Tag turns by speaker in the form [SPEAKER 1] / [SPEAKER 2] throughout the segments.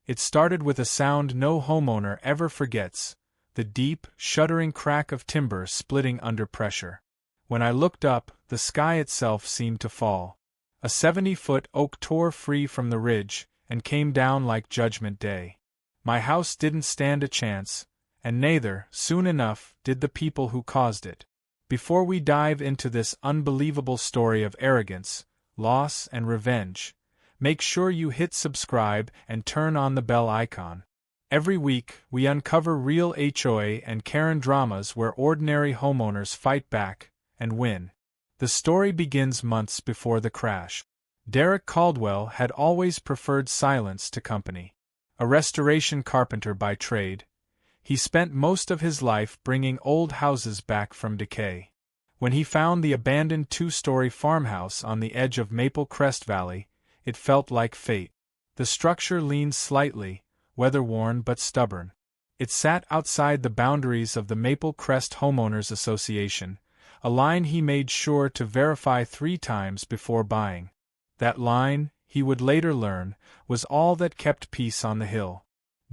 [SPEAKER 1] It started with a sound no homeowner ever forgets, the deep, shuddering crack of timber splitting under pressure. When I looked up, the sky itself seemed to fall. A 70-foot oak tore free from the ridge and came down like Judgment Day. My house didn't stand a chance, and neither, soon enough, did the people who caused it. Before we dive into this unbelievable story of arrogance, loss, and revenge, make sure you hit subscribe and turn on the bell icon. Every week, we uncover real HOA and Karen dramas where ordinary homeowners fight back and win. The story begins months before the crash. Derek Caldwell had always preferred silence to company. A restoration carpenter by trade, he spent most of his life bringing old houses back from decay. When he found the abandoned 2-story farmhouse on the edge of Maple Crest Valley, it felt like fate. The structure leaned slightly, weather-worn but stubborn. It sat outside the boundaries of the Maple Crest Homeowners Association, a line he made sure to verify 3 times before buying. That line, he would later learn, was all that kept peace on the hill.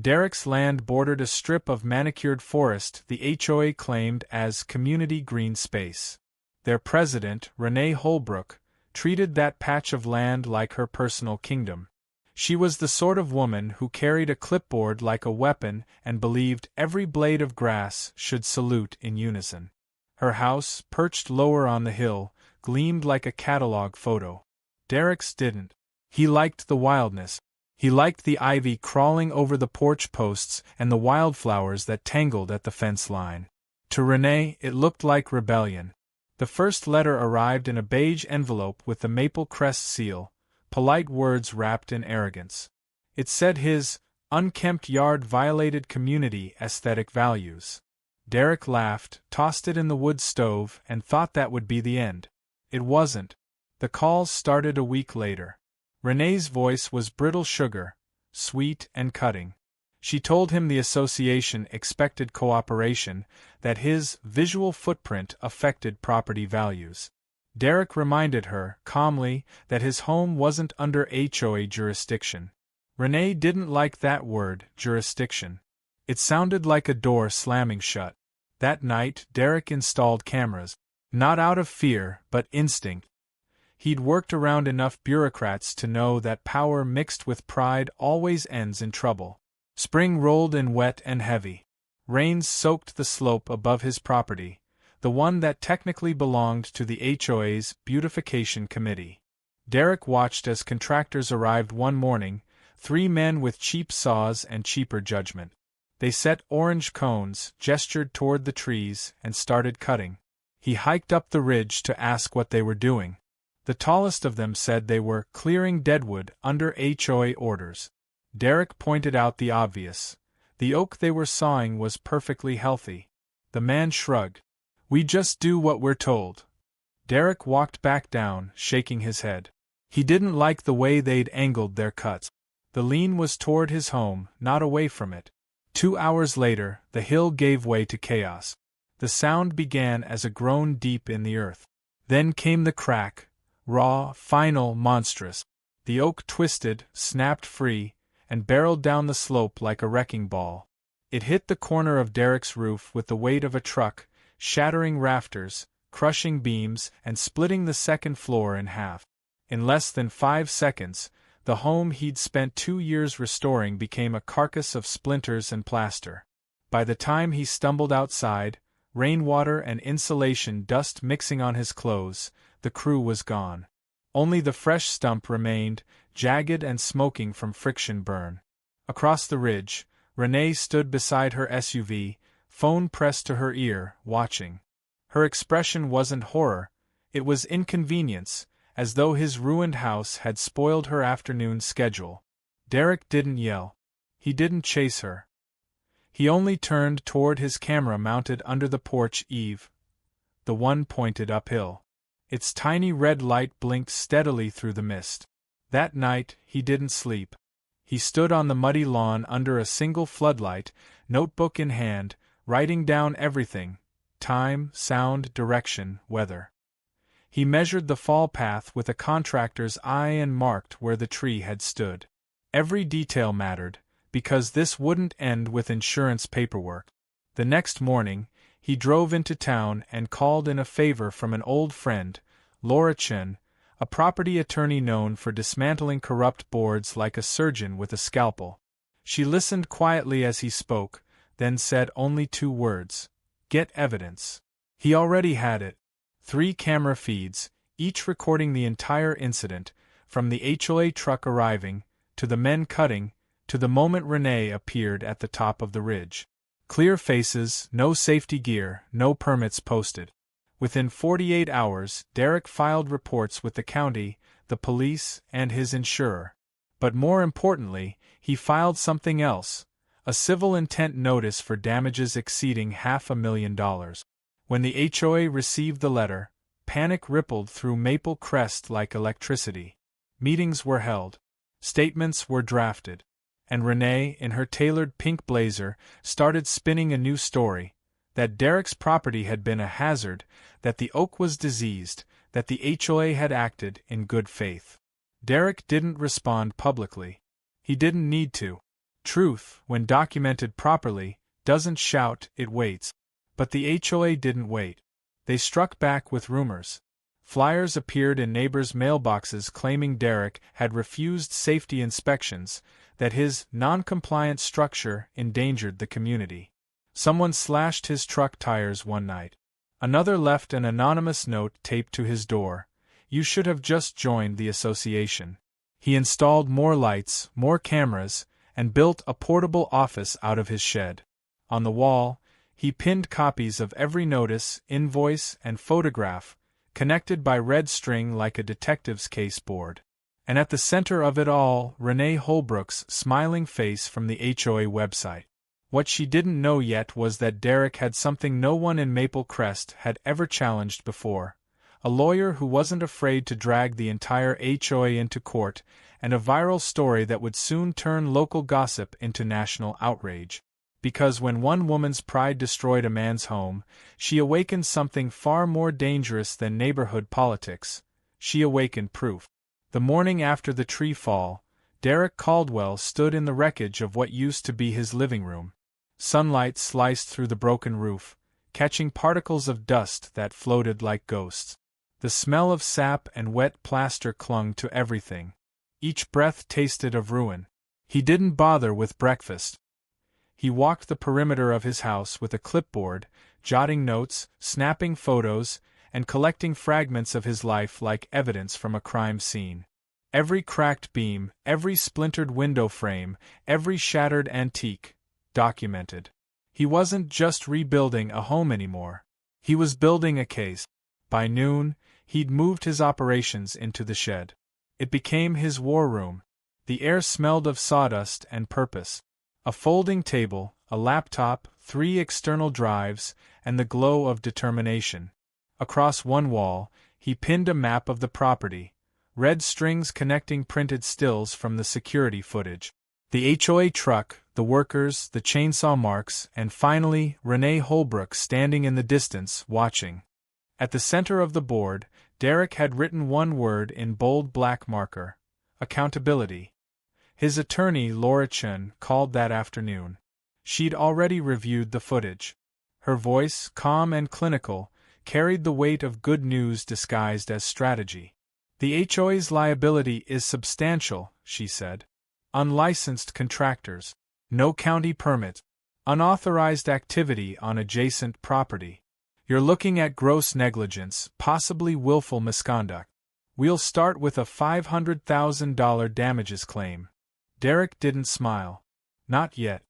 [SPEAKER 1] Derek's land bordered a strip of manicured forest the HOA claimed as community green space. Their president, Renee Holbrook, treated that patch of land like her personal kingdom. She was the sort of woman who carried a clipboard like a weapon and believed every blade of grass should salute in unison. Her house, perched lower on the hill, gleamed like a catalog photo. Derek's didn't. He liked the wildness. He liked the ivy crawling over the porch posts and the wildflowers that tangled at the fence line. To Renee, it looked like rebellion. The first letter arrived in a beige envelope with the Maple Crest seal, polite words wrapped in arrogance. It said his unkempt yard violated community aesthetic values. Derek laughed, tossed it in the wood stove, and thought that would be the end. It wasn't. The calls started a week later. Renee's voice was brittle sugar, sweet and cutting. She told him the association expected cooperation, that his visual footprint affected property values. Derek reminded her, calmly, that his home wasn't under HOA jurisdiction. Renee didn't like that word, jurisdiction. It sounded like a door slamming shut. That night, Derek installed cameras. Not out of fear, but instinct. He'd worked around enough bureaucrats to know that power mixed with pride always ends in trouble. Spring rolled in wet and heavy. Rains soaked the slope above his property, the one that technically belonged to the HOA's beautification committee. Derek watched as contractors arrived one morning, 3 men with cheap saws and cheaper judgment. They set orange cones, gestured toward the trees, and started cutting. He hiked up the ridge to ask what they were doing. The tallest of them said they were clearing deadwood under HOA orders. Derek pointed out the obvious. The oak they were sawing was perfectly healthy. The man shrugged. "We just do what we're told." Derek walked back down, shaking his head. He didn't like the way they'd angled their cuts. The lean was toward his home, not away from it. 2 hours later, the hill gave way to chaos. The sound began as a groan deep in the earth. Then came the crack. Raw, final, monstrous. The oak twisted, snapped free, and barreled down the slope like a wrecking ball. It hit the corner of Derek's roof with the weight of a truck, shattering rafters, crushing beams, and splitting the second floor in half. In less than 5 seconds, the home he'd spent 2 years restoring became a carcass of splinters and plaster. By the time he stumbled outside, rainwater and insulation dust mixing on his clothes, the crew was gone. Only the fresh stump remained, jagged and smoking from friction burn. Across the ridge, Renee stood beside her SUV, phone pressed to her ear, watching. Her expression wasn't horror, it was inconvenience, as though his ruined house had spoiled her afternoon schedule. Derek didn't yell. He didn't chase her. He only turned toward his camera mounted under the porch eave, the one pointed uphill. Its tiny red light blinked steadily through the mist. That night, he didn't sleep. He stood on the muddy lawn under a single floodlight, notebook in hand, writing down everything: time, sound, direction, weather. He measured the fall path with a contractor's eye and marked where the tree had stood. Every detail mattered: because this wouldn't end with insurance paperwork. The next morning, he drove into town and called in a favor from an old friend, Laura Chen, a property attorney known for dismantling corrupt boards like a surgeon with a scalpel. She listened quietly as he spoke, then said only 2 words: "Get evidence." He already had it. 3 camera feeds, each recording the entire incident, from the HOA truck arriving, to the men cutting, to the moment Renee appeared at the top of the ridge. Clear faces, no safety gear, no permits posted. Within 48 hours, Derek filed reports with the county, the police, and his insurer. But more importantly, he filed something else: a civil intent notice for damages exceeding $500,000. When the HOA received the letter, panic rippled through Maple Crest like electricity. Meetings were held. Statements were drafted. And Renee, in her tailored pink blazer, started spinning a new story: that Derek's property had been a hazard, that the oak was diseased, that the HOA had acted in good faith. Derek didn't respond publicly. He didn't need to. Truth, when documented properly, doesn't shout, it waits. But the HOA didn't wait. They struck back with rumors. Flyers appeared in neighbors' mailboxes claiming Derek had refused safety inspections, that his non-compliant structure endangered the community. Someone slashed his truck tires one night. Another left an anonymous note taped to his door: "You should have just joined the association." He installed more lights, more cameras, and built a portable office out of his shed. On the wall, he pinned copies of every notice, invoice, and photograph, connected by red string like a detective's case board. And at the center of it all, Renee Holbrook's smiling face from the HOA website. What she didn't know yet was that Derek had something no one in Maple Crest had ever challenged before: a lawyer who wasn't afraid to drag the entire HOA into court, and a viral story that would soon turn local gossip into national outrage. Because when one woman's pride destroyed a man's home, she awakened something far more dangerous than neighborhood politics. She awakened proof. The morning after the tree fall, Derek Caldwell stood in the wreckage of what used to be his living room. Sunlight sliced through the broken roof, catching particles of dust that floated like ghosts. The smell of sap and wet plaster clung to everything. Each breath tasted of ruin. He didn't bother with breakfast. He walked the perimeter of his house with a clipboard, jotting notes, snapping photos, and collecting fragments of his life like evidence from a crime scene. Every cracked beam, every splintered window frame, every shattered antique, documented. He wasn't just rebuilding a home anymore. He was building a case. By noon, he'd moved his operations into the shed. It became his war room. The air smelled of sawdust and purpose. A folding table, a laptop, 3 external drives, and the glow of determination. Across one wall, he pinned a map of the property, red strings connecting printed stills from the security footage. The HOA truck, the workers, the chainsaw marks, and finally, Renee Holbrook standing in the distance, watching. At the center of the board, Derek had written one word in bold black marker: accountability. His attorney, Laura Chen, called that afternoon. She'd already reviewed the footage. Her voice, calm and clinical, carried the weight of good news disguised as strategy. "The HOA's liability is substantial," she said. "Unlicensed contractors, no county permit, unauthorized activity on adjacent property. You're looking at gross negligence, possibly willful misconduct. We'll start with a $500,000 damages claim." Derek didn't smile. Not yet.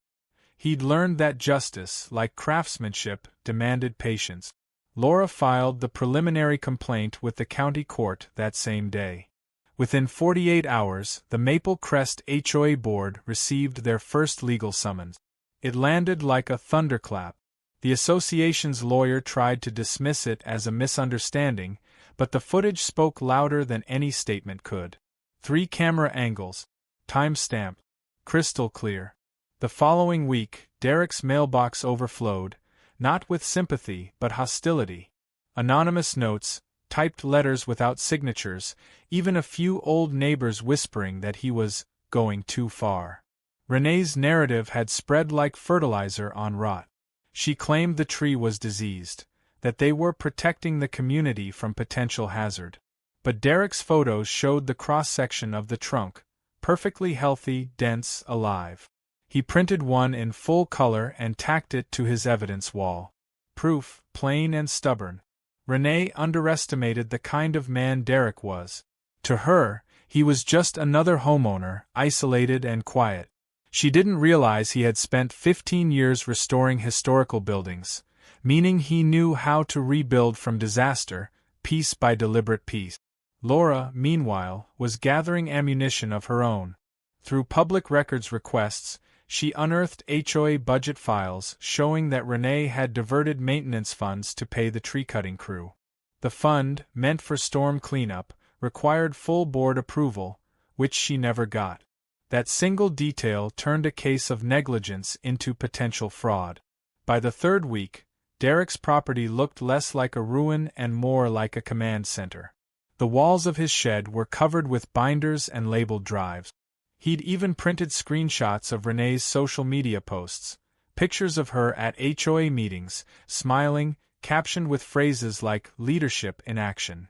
[SPEAKER 1] He'd learned that justice, like craftsmanship, demanded patience. Laura filed the preliminary complaint with the county court that same day. Within 48 hours, the Maple Crest HOA board received their first legal summons. It landed like a thunderclap. The association's lawyer tried to dismiss it as a misunderstanding, but the footage spoke louder than any statement could. 3 camera angles. Time-stamped. Crystal clear. The following week, Derek's mailbox overflowed, not with sympathy but hostility. Anonymous notes, typed letters without signatures, even a few old neighbors whispering that he was going too far. Renee's narrative had spread like fertilizer on rot. She claimed the tree was diseased, that they were protecting the community from potential hazard. But Derek's photos showed the cross-section of the trunk, perfectly healthy, dense, alive. He printed one in full color and tacked it to his evidence wall. Proof, plain and stubborn. Renee underestimated the kind of man Derek was. To her, he was just another homeowner, isolated and quiet. She didn't realize he had spent 15 years restoring historical buildings, meaning he knew how to rebuild from disaster, piece by deliberate piece. Laura, meanwhile, was gathering ammunition of her own. Through public records requests, she unearthed HOA budget files showing that Renee had diverted maintenance funds to pay the tree-cutting crew. The fund, meant for storm cleanup, required full board approval, which she never got. That single detail turned a case of negligence into potential fraud. By the third week, Derek's property looked less like a ruin and more like a command center. The walls of his shed were covered with binders and labeled drives. He'd even printed screenshots of Renee's social media posts, pictures of her at HOA meetings, smiling, captioned with phrases like "leadership in action."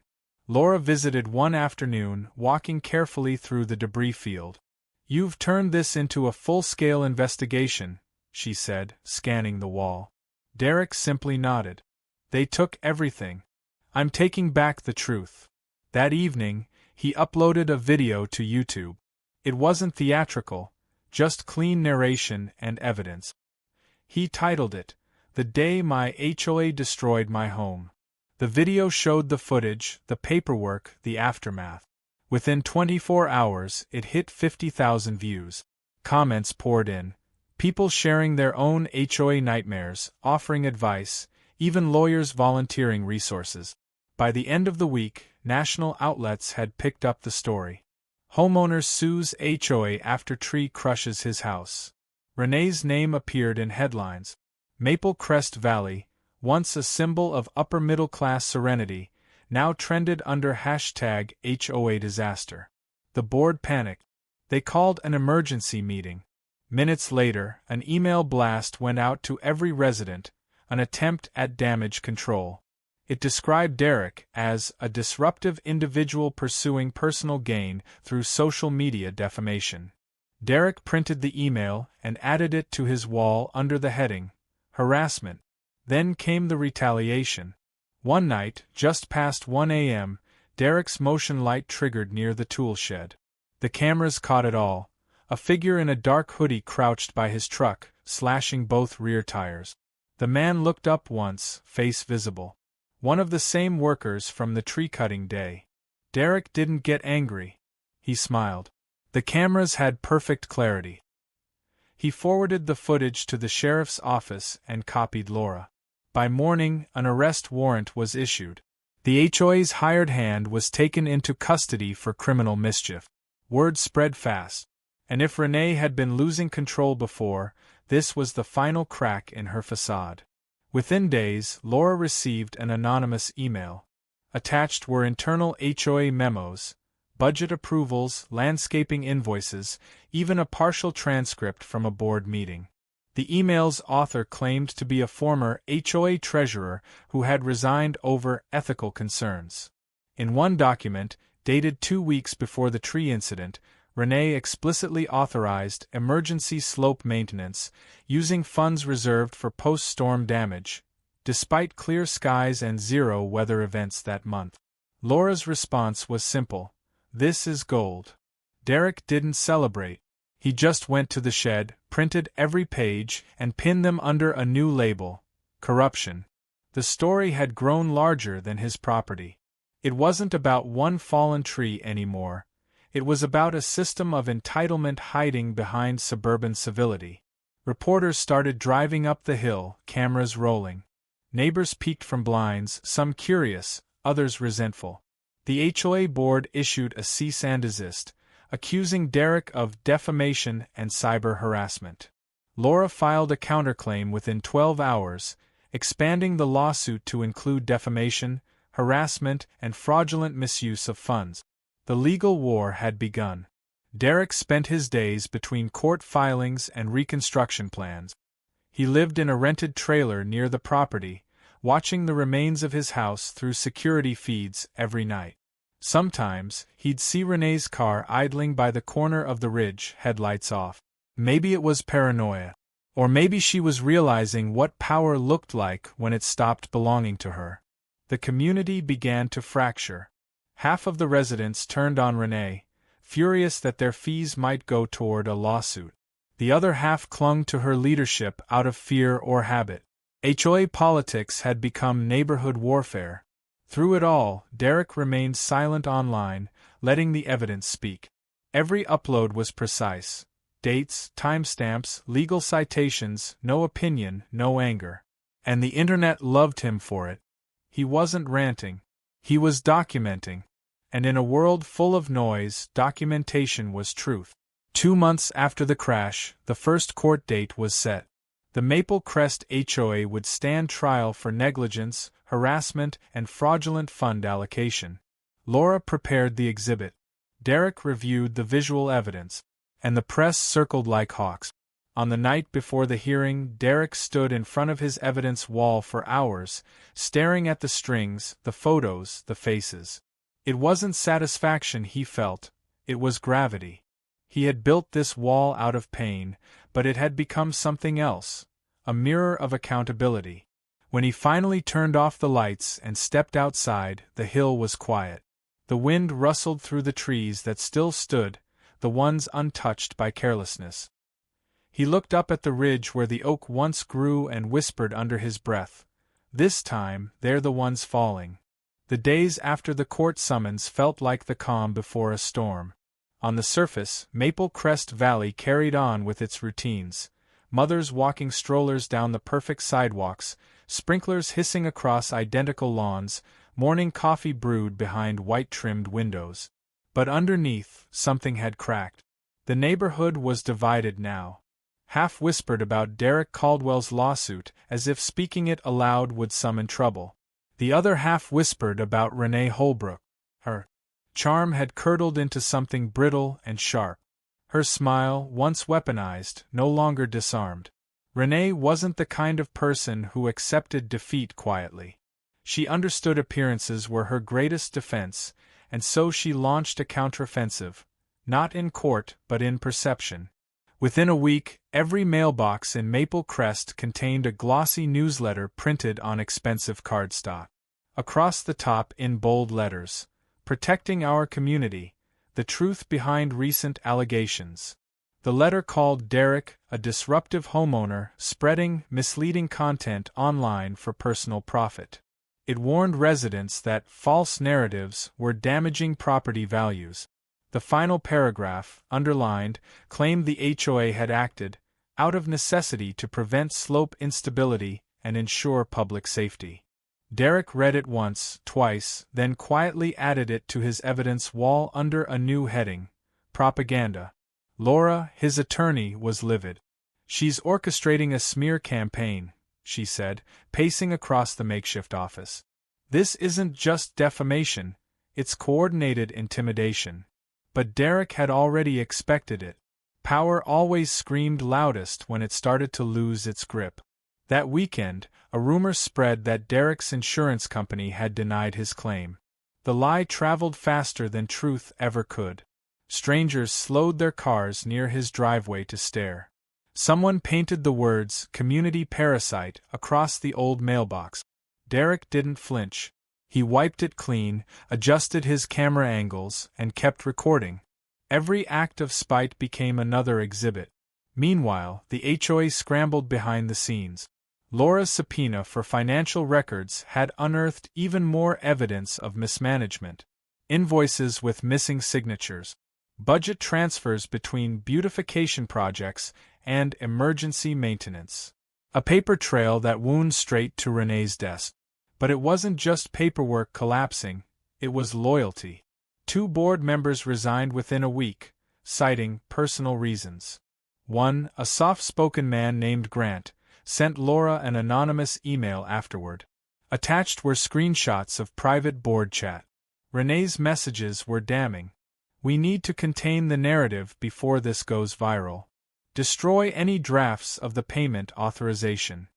[SPEAKER 1] Laura visited one afternoon, walking carefully through the debris field. "You've turned this into a full-scale investigation," she said, scanning the wall. Derek simply nodded. "They took everything. I'm taking back the truth." That evening, he uploaded a video to YouTube. It wasn't theatrical, just clean narration and evidence. He titled it, "The Day My HOA Destroyed My Home." The video showed the footage, the paperwork, the aftermath. Within 24 hours, it hit 50,000 views. Comments poured in. People sharing their own HOA nightmares, offering advice, even lawyers volunteering resources. By the end of the week, national outlets had picked up the story. Homeowner sues HOA after tree crushes his house. Renee's name appeared in headlines. Maple Crest Valley, once a symbol of upper-middle-class serenity, now trended under hashtag HOA disaster. The board panicked. They called an emergency meeting. Minutes later, an email blast went out to every resident, an attempt at damage control. It described Derek as a disruptive individual pursuing personal gain through social media defamation. Derek printed the email and added it to his wall under the heading, "Harassment." Then came the retaliation. One night, just past 1 a.m., Derek's motion light triggered near the tool shed. The cameras caught it all. A figure in a dark hoodie crouched by his truck, slashing both rear tires. The man looked up once, face visible. One of the same workers from the tree-cutting day. Derek didn't get angry. He smiled. The cameras had perfect clarity. He forwarded the footage to the sheriff's office and copied Laura. By morning, an arrest warrant was issued. The HOA's hired hand was taken into custody for criminal mischief. Word spread fast. And if Renee had been losing control before, this was the final crack in her facade. Within days, Laura received an anonymous email. Attached were internal HOA memos, budget approvals, landscaping invoices, even a partial transcript from a board meeting. The email's author claimed to be a former HOA treasurer who had resigned over ethical concerns. In one document, dated 2 weeks before the tree incident, Renee explicitly authorized emergency slope maintenance, using funds reserved for post-storm damage, despite clear skies and zero weather events that month. Laura's response was simple: "This is gold." Derek didn't celebrate. He just went to the shed, printed every page, and pinned them under a new label: corruption. The story had grown larger than his property. It wasn't about one fallen tree anymore. It was about a system of entitlement hiding behind suburban civility. Reporters started driving up the hill, cameras rolling. Neighbors peeked from blinds, some curious, others resentful. The HOA board issued a cease and desist, accusing Derek of defamation and cyber harassment. Laura filed a counterclaim within 12 hours, expanding the lawsuit to include defamation, harassment, and fraudulent misuse of funds. The legal war had begun. Derek spent his days between court filings and reconstruction plans. He lived in a rented trailer near the property, watching the remains of his house through security feeds every night. Sometimes, he'd see Renee's car idling by the corner of the ridge, headlights off. Maybe it was paranoia. Or maybe she was realizing what power looked like when it stopped belonging to her. The community began to fracture. Half of the residents turned on Renee, furious that their fees might go toward a lawsuit. The other half clung to her leadership out of fear or habit. HOA politics had become neighborhood warfare. Through it all, Derek remained silent online, letting the evidence speak. Every upload was precise. Dates, timestamps, legal citations, no opinion, no anger. And the internet loved him for it. He wasn't ranting. He was documenting. And in a world full of noise, documentation was truth. 2 months after the crash, the first court date was set. The Maple Crest HOA would stand trial for negligence, harassment, and fraudulent fund allocation. Laura prepared the exhibit. Derek reviewed the visual evidence. And the press circled like hawks. On the night before the hearing, Derek stood in front of his evidence wall for hours, staring at the strings, the photos, the faces. It wasn't satisfaction he felt, it was gravity. He had built this wall out of pain, but it had become something else, a mirror of accountability. When he finally turned off the lights and stepped outside, the hill was quiet. The wind rustled through the trees that still stood, the ones untouched by carelessness. He looked up at the ridge where the oak once grew and whispered under his breath, "This time, they're the ones falling." The days after the court summons felt like the calm before a storm. On the surface, Maple Crest Valley carried on with its routines. Mothers walking strollers down the perfect sidewalks, sprinklers hissing across identical lawns, morning coffee brewed behind white-trimmed windows. But underneath, something had cracked. The neighborhood was divided now. Half whispered about Derek Caldwell's lawsuit, as if speaking it aloud would summon trouble. The other half whispered about Renee Holbrook. Her charm had curdled into something brittle and sharp. Her smile, once weaponized, no longer disarmed. Renee wasn't the kind of person who accepted defeat quietly. She understood appearances were her greatest defense, and so she launched a counteroffensive, not in court but in perception. Within a week, every mailbox in Maple Crest contained a glossy newsletter printed on expensive cardstock. Across the top in bold letters, "Protecting our community, the truth behind recent allegations." The letter called Derek a disruptive homeowner spreading misleading content online for personal profit. It warned residents that false narratives were damaging property values. The final paragraph, underlined, claimed the HOA had acted, out of necessity to prevent slope instability and ensure public safety. Derek read it once, twice, then quietly added it to his evidence wall under a new heading, Propaganda. Laura, his attorney, was livid. "She's orchestrating a smear campaign," she said, pacing across the makeshift office. "This isn't just defamation, it's coordinated intimidation." But Derek had already expected it. Power always screamed loudest when it started to lose its grip. That weekend, a rumor spread that Derek's insurance company had denied his claim. The lie traveled faster than truth ever could. Strangers slowed their cars near his driveway to stare. Someone painted the words "community parasite" across the old mailbox. Derek didn't flinch. He wiped it clean, adjusted his camera angles, and kept recording. Every act of spite became another exhibit. Meanwhile, the HOA scrambled behind the scenes. Laura's subpoena for financial records had unearthed even more evidence of mismanagement. Invoices with missing signatures. Budget transfers between beautification projects and emergency maintenance. A paper trail that wound straight to Renee's desk. But it wasn't just paperwork collapsing, it was loyalty. 2 board members resigned within a week, citing personal reasons. One, a soft-spoken man named Grant, sent Laura an anonymous email afterward. Attached were screenshots of private board chat. Renee's messages were damning. We need to contain the narrative before this goes viral. Destroy any drafts of the payment authorization.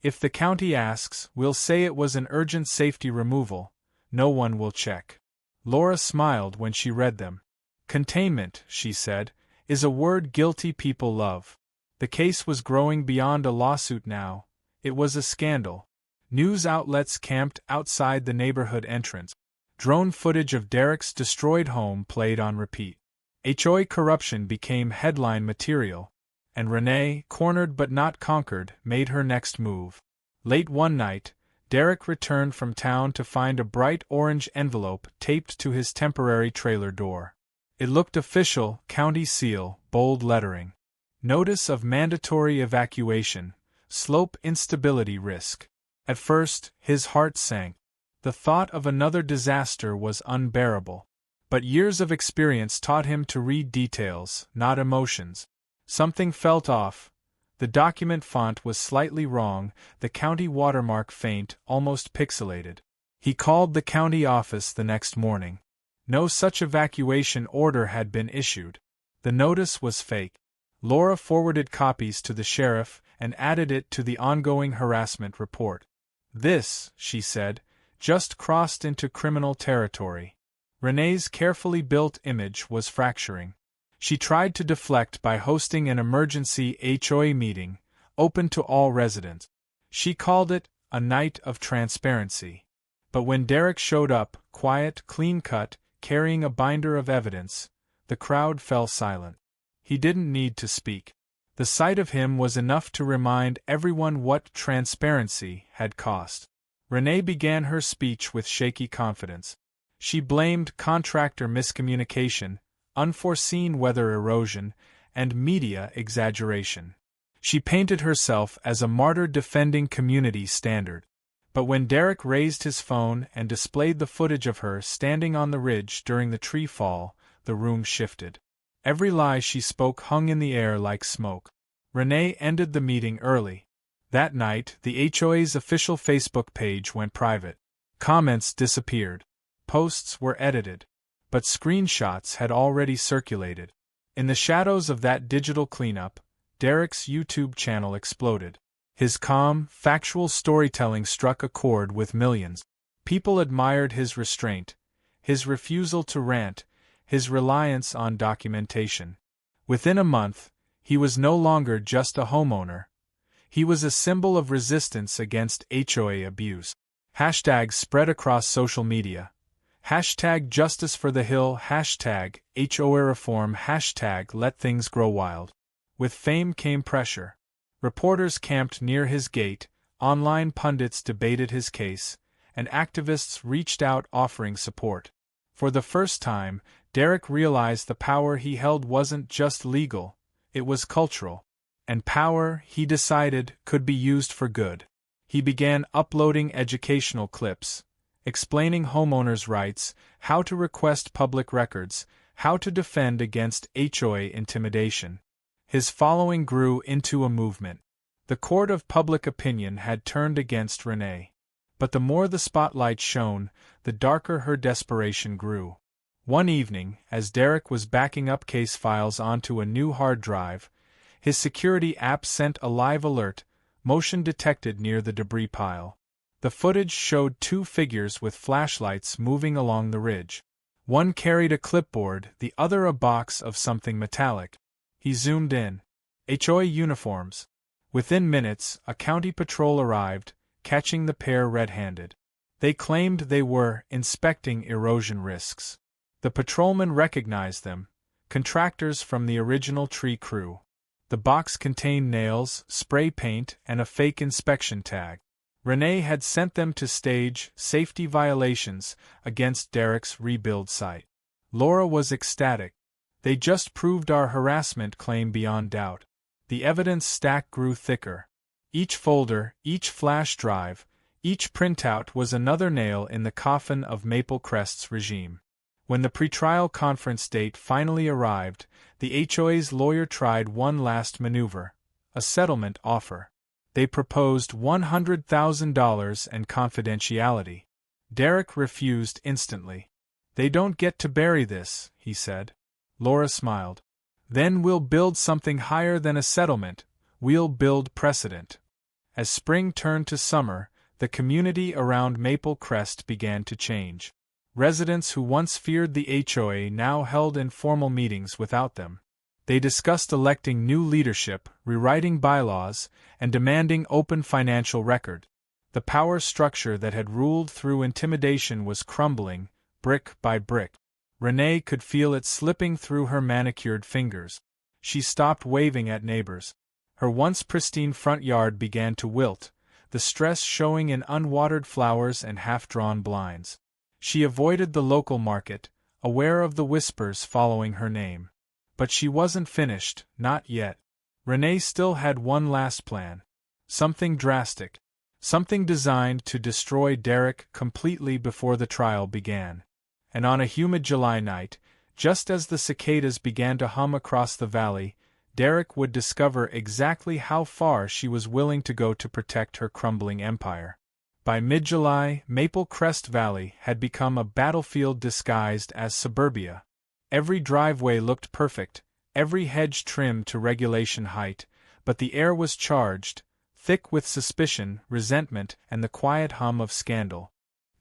[SPEAKER 1] If the county asks, we'll say it was an urgent safety removal. No one will check." Laura smiled when she read them. "Containment," she said, "is a word guilty people love." The case was growing beyond a lawsuit now. It was a scandal. News outlets camped outside the neighborhood entrance. Drone footage of Derek's destroyed home played on repeat. HOA corruption became headline material, and Renee, cornered but not conquered, made her next move. Late one night, Derek returned from town to find a bright orange envelope taped to his temporary trailer door. It looked official, county seal, bold lettering. Notice of mandatory evacuation, slope instability risk. At first, his heart sank. The thought of another disaster was unbearable. But years of experience taught him to read details, not emotions. Something felt off. The document font was slightly wrong, the county watermark faint, almost pixelated. He called the county office the next morning. No such evacuation order had been issued. The notice was fake. Laura forwarded copies to the sheriff and added it to the ongoing harassment report. "This," she said, "just crossed into criminal territory." Renee's carefully built image was fracturing. She tried to deflect by hosting an emergency HOA meeting, open to all residents. She called it a night of transparency. But when Derek showed up, quiet, clean-cut, carrying a binder of evidence, the crowd fell silent. He didn't need to speak. The sight of him was enough to remind everyone what transparency had cost. Renee began her speech with shaky confidence. She blamed contractor miscommunication, unforeseen weather erosion, and media exaggeration. She painted herself as a martyr defending community standard. But when Derek raised his phone and displayed the footage of her standing on the ridge during the tree fall, the room shifted. Every lie she spoke hung in the air like smoke. Renee ended the meeting early. That night, the HOA's official Facebook page went private. Comments disappeared. Posts were edited. But screenshots had already circulated. In the shadows of that digital cleanup, Derek's YouTube channel exploded. His calm, factual storytelling struck a chord with millions. People admired his restraint, his refusal to rant, his reliance on documentation. Within a month, he was no longer just a homeowner. He was a symbol of resistance against HOA abuse. Hashtags spread across social media. Hashtag Justice for the Hill, hashtag HOA Reform, hashtag Let Things Grow Wild. With fame came pressure. Reporters camped near his gate, online pundits debated his case, and activists reached out offering support. For the first time, Derek realized the power he held wasn't just legal, it was cultural. And power, he decided, could be used for good. He began uploading educational clips, explaining homeowners' rights, how to request public records, how to defend against HOA intimidation. His following grew into a movement. The court of public opinion had turned against Renee. But the more the spotlight shone, the darker her desperation grew. One evening, as Derek was backing up case files onto a new hard drive, his security app sent a live alert, motion detected near the debris pile. The footage showed two figures with flashlights moving along the ridge. One carried a clipboard, the other a box of something metallic. He zoomed in. HOA uniforms. Within minutes, a county patrol arrived, catching the pair red-handed. They claimed they were inspecting erosion risks. The patrolman recognized them, contractors from the original tree crew. The box contained nails, spray paint, and a fake inspection tag. Renee had sent them to stage safety violations against Derek's rebuild site. Laura was ecstatic. They just proved our harassment claim beyond doubt. The evidence stack grew thicker. Each folder, each flash drive, each printout was another nail in the coffin of Maple Crest's regime. When the pretrial conference date finally arrived, the HOA's lawyer tried one last maneuver, a settlement offer. They proposed $100,000 and confidentiality. Derek refused instantly. They don't get to bury this, he said. Laura smiled. Then we'll build something higher than a settlement, we'll build precedent. As spring turned to summer, the community around Maple Crest began to change. Residents who once feared the HOA now held informal meetings without them. They discussed electing new leadership, rewriting bylaws, and demanding open financial record. The power structure that had ruled through intimidation was crumbling, brick by brick. Renee could feel it slipping through her manicured fingers. She stopped waving at neighbors. Her once pristine front yard began to wilt, the stress showing in unwatered flowers and half-drawn blinds. She avoided the local market, aware of the whispers following her name. But she wasn't finished, not yet. Renee still had one last plan. Something drastic. Something designed to destroy Derek completely before the trial began. And on a humid July night, just as the cicadas began to hum across the valley, Derek would discover exactly how far she was willing to go to protect her crumbling empire. By mid-July, Maple Crest Valley had become a battlefield disguised as suburbia. Every driveway looked perfect, every hedge trimmed to regulation height, but the air was charged, thick with suspicion, resentment, and the quiet hum of scandal.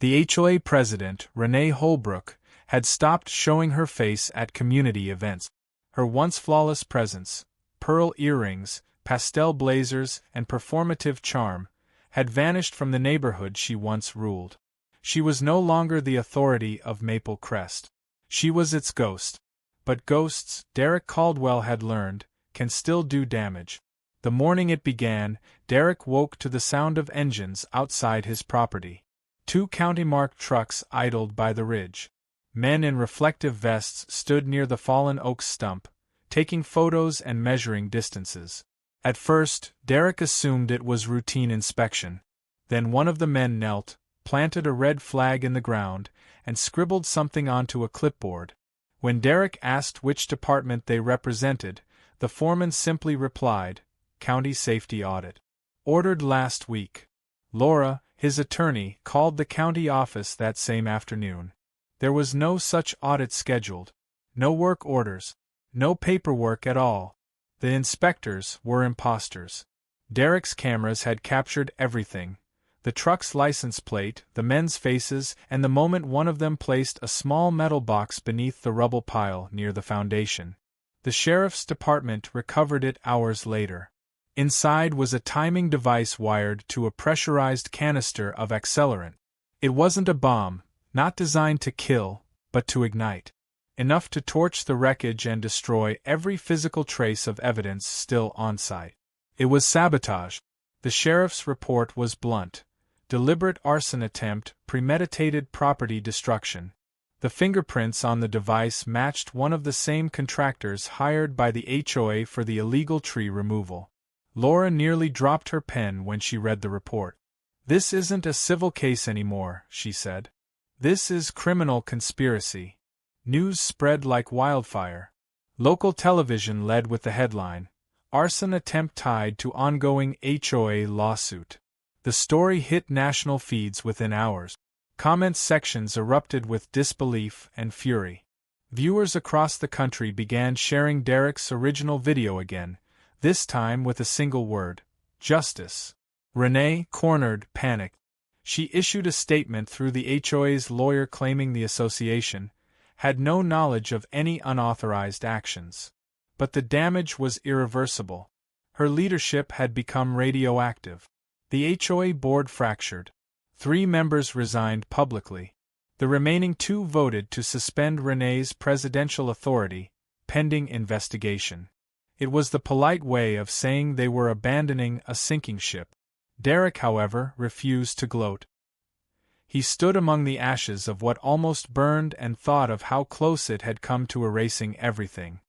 [SPEAKER 1] The HOA president, Renee Holbrook, had stopped showing her face at community events. Her once flawless presence, pearl earrings, pastel blazers, and performative charm, had vanished from the neighborhood she once ruled. She was no longer the authority of Maple Crest. She was its ghost. But ghosts, Derek Caldwell had learned, can still do damage. The morning it began, Derek woke to the sound of engines outside his property. 2 county-marked trucks idled by the ridge. Men in reflective vests stood near the fallen oak stump, taking photos and measuring distances. At first, Derek assumed it was routine inspection. Then one of the men knelt, planted a red flag in the ground, and scribbled something onto a clipboard. When Derek asked which department they represented, the foreman simply replied, "County Safety Audit. Ordered last week." Laura, his attorney, called the county office that same afternoon. There was no such audit scheduled. No work orders. No paperwork at all. The inspectors were imposters. Derek's cameras had captured everything. The truck's license plate, the men's faces, and the moment one of them placed a small metal box beneath the rubble pile near the foundation. The sheriff's department recovered it hours later. Inside was a timing device wired to a pressurized canister of accelerant. It wasn't a bomb, not designed to kill, but to ignite. Enough to torch the wreckage and destroy every physical trace of evidence still on site. It was sabotage. The sheriff's report was blunt. Deliberate arson attempt, premeditated property destruction. The fingerprints on the device matched one of the same contractors hired by the HOA for the illegal tree removal. Laura nearly dropped her pen when she read the report. "This isn't a civil case anymore," she said. "This is criminal conspiracy." News spread like wildfire. Local television led with the headline, "Arson attempt tied to ongoing HOA lawsuit." The story hit national feeds within hours. Comment sections erupted with disbelief and fury. Viewers across the country began sharing Derek's original video again, this time with a single word: justice. Renee, cornered, panicked. She issued a statement through the HOA's lawyer claiming the association had no knowledge of any unauthorized actions. But the damage was irreversible. Her leadership had become radioactive. The HOA board fractured. 3 members resigned publicly. The remaining 2 voted to suspend Renee's presidential authority, pending investigation. It was the polite way of saying they were abandoning a sinking ship. Derek, however, refused to gloat. He stood among the ashes of what almost burned and thought of how close it had come to erasing everything.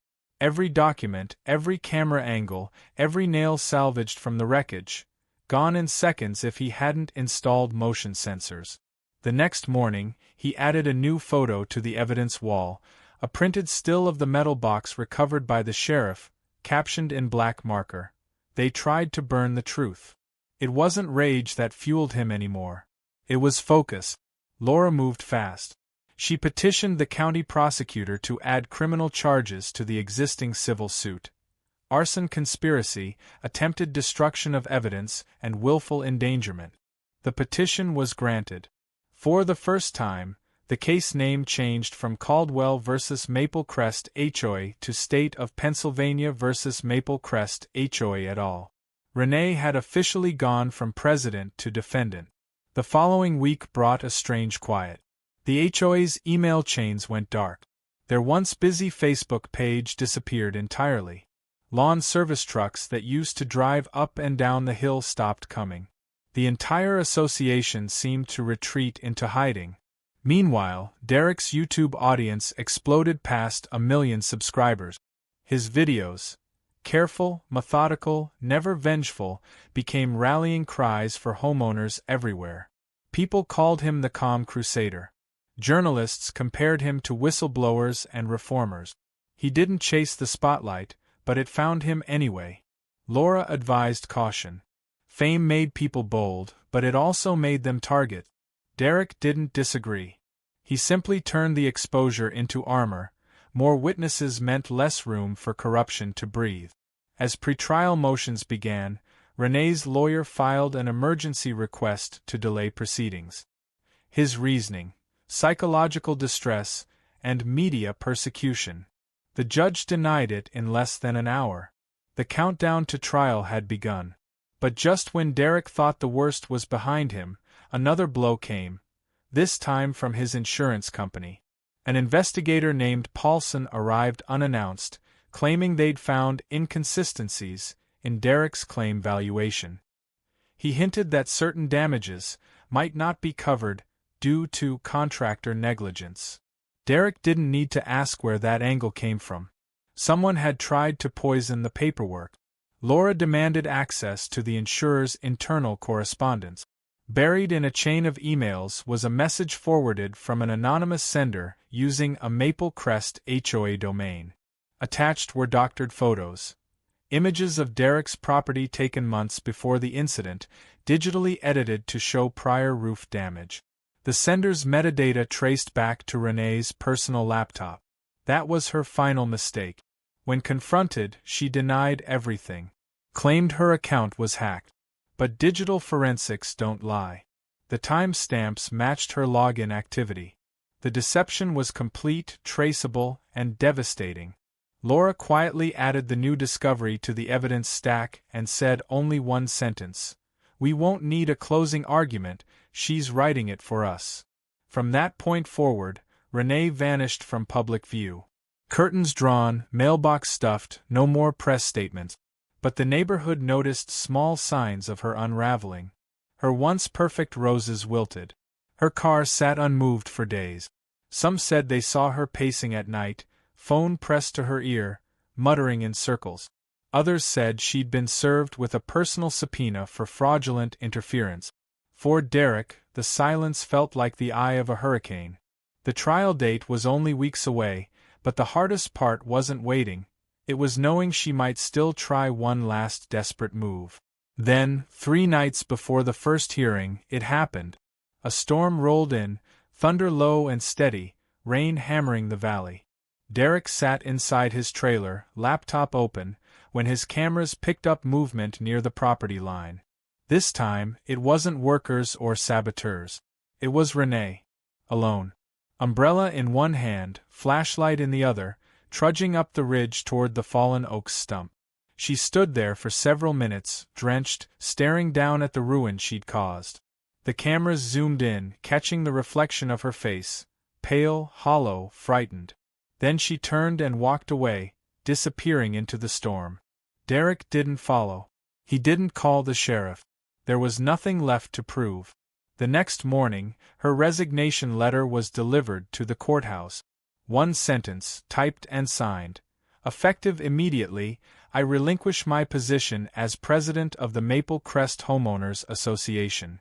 [SPEAKER 1] Every document, every camera angle, every nail salvaged from the wreckage, gone in seconds if he hadn't installed motion sensors. The next morning, he added a new photo to the evidence wall, a printed still of the metal box recovered by the sheriff, captioned in black marker, "They tried to burn the truth." It wasn't rage that fueled him anymore. It was focus. Laura moved fast. She petitioned the county prosecutor to add criminal charges to the existing civil suit: arson, conspiracy, attempted destruction of evidence, and willful endangerment. The petition was granted. For the first time, the case name changed from Caldwell v. Maple Crest HOA to State of Pennsylvania v. Maple Crest HOA et al. Renee had officially gone from president to defendant. The following week brought a strange quiet. The HOA's email chains went dark. Their once busy Facebook page disappeared entirely. Lawn service trucks that used to drive up and down the hill stopped coming. The entire association seemed to retreat into hiding. Meanwhile, Derek's YouTube audience exploded past 1 million subscribers. His videos, careful, methodical, never vengeful, became rallying cries for homeowners everywhere. People called him the calm crusader. Journalists compared him to whistleblowers and reformers. He didn't chase the spotlight, but it found him anyway. Laura advised caution. Fame made people bold, but it also made them target. Derek didn't disagree. He simply turned the exposure into armor. More witnesses meant less room for corruption to breathe. As pretrial motions began, Renee's lawyer filed an emergency request to delay proceedings. His reasoning: psychological distress and media persecution. The judge denied it in less than an hour. The countdown to trial had begun. But just when Derek thought the worst was behind him, another blow came, this time from his insurance company. An investigator named Paulson arrived unannounced, claiming they'd found inconsistencies in Derek's claim valuation. He hinted that certain damages might not be covered due to contractor negligence. Derek didn't need to ask where that angle came from. Someone had tried to poison the paperwork. Laura demanded access to the insurer's internal correspondence. Buried in a chain of emails was a message forwarded from an anonymous sender using a Maple Crest HOA domain. Attached were doctored photos, images of Derek's property taken months before the incident, digitally edited to show prior roof damage. The sender's metadata traced back to Renee's personal laptop. That was her final mistake. When confronted, she denied everything. Claimed her account was hacked. But digital forensics don't lie. The timestamps matched her login activity. The deception was complete, traceable, and devastating. Laura quietly added the new discovery to the evidence stack and said only one sentence: "We won't need a closing argument, she's writing it for us." From that point forward, Renee vanished from public view. Curtains drawn, mailbox stuffed, no more press statements. But the neighborhood noticed small signs of her unraveling. Her once perfect roses wilted. Her car sat unmoved for days. Some said they saw her pacing at night, phone pressed to her ear, muttering in circles. Others said she'd been served with a personal subpoena for fraudulent interference. For Derek, the silence felt like the eye of a hurricane. The trial date was only weeks away, but the hardest part wasn't waiting. It was knowing she might still try one last desperate move. Then, 3 nights before the first hearing, it happened. A storm rolled in, thunder low and steady, rain hammering the valley. Derek sat inside his trailer, laptop open, when his cameras picked up movement near the property line. This time, it wasn't workers or saboteurs. It was Renee. Alone. Umbrella in one hand, flashlight in the other, trudging up the ridge toward the fallen oak's stump. She stood there for several minutes, drenched, staring down at the ruin she'd caused. The cameras zoomed in, catching the reflection of her face, pale, hollow, frightened. Then she turned and walked away, disappearing into the storm. Derek didn't follow. He didn't call the sheriff. There was nothing left to prove. The next morning, her resignation letter was delivered to the courthouse. One sentence, typed and signed. Effective immediately, I relinquish my position as president of the Maple Crest Homeowners Association.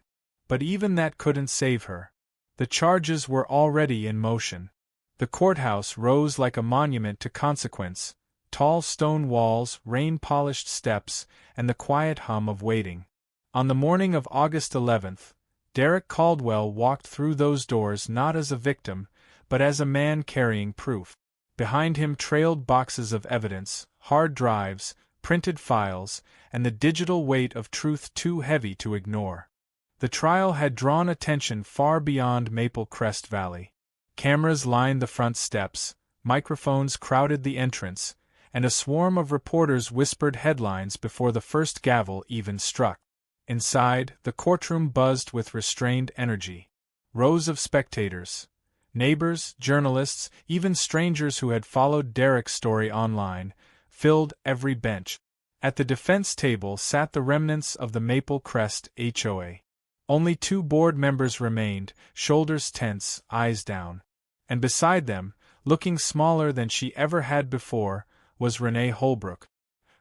[SPEAKER 1] But even that couldn't save her. The charges were already in motion. The courthouse rose like a monument to consequence, tall stone walls, rain-polished steps, and the quiet hum of waiting. On the morning of August 11th, Derek Caldwell walked through those doors not as a victim, but as a man carrying proof. Behind him trailed boxes of evidence, hard drives, printed files, and the digital weight of truth too heavy to ignore. The trial had drawn attention far beyond Maple Crest Valley. Cameras lined the front steps, microphones crowded the entrance, and a swarm of reporters whispered headlines before the first gavel even struck. Inside, the courtroom buzzed with restrained energy. Rows of spectators, neighbors, journalists, even strangers who had followed Derek's story online, filled every bench. At the defense table sat the remnants of the Maple Crest HOA. Only 2 board members remained, shoulders tense, eyes down. And beside them, looking smaller than she ever had before, was Renee Holbrook.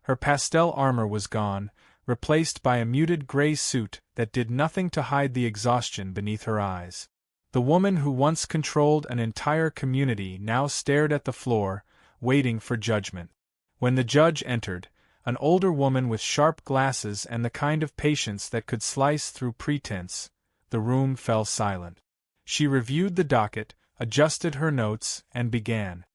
[SPEAKER 1] Her pastel armor was gone, replaced by a muted gray suit that did nothing to hide the exhaustion beneath her eyes. The woman who once controlled an entire community now stared at the floor, waiting for judgment. When the judge entered, an older woman with sharp glasses and the kind of patience that could slice through pretense, the room fell silent. She reviewed the docket, adjusted her notes, and began.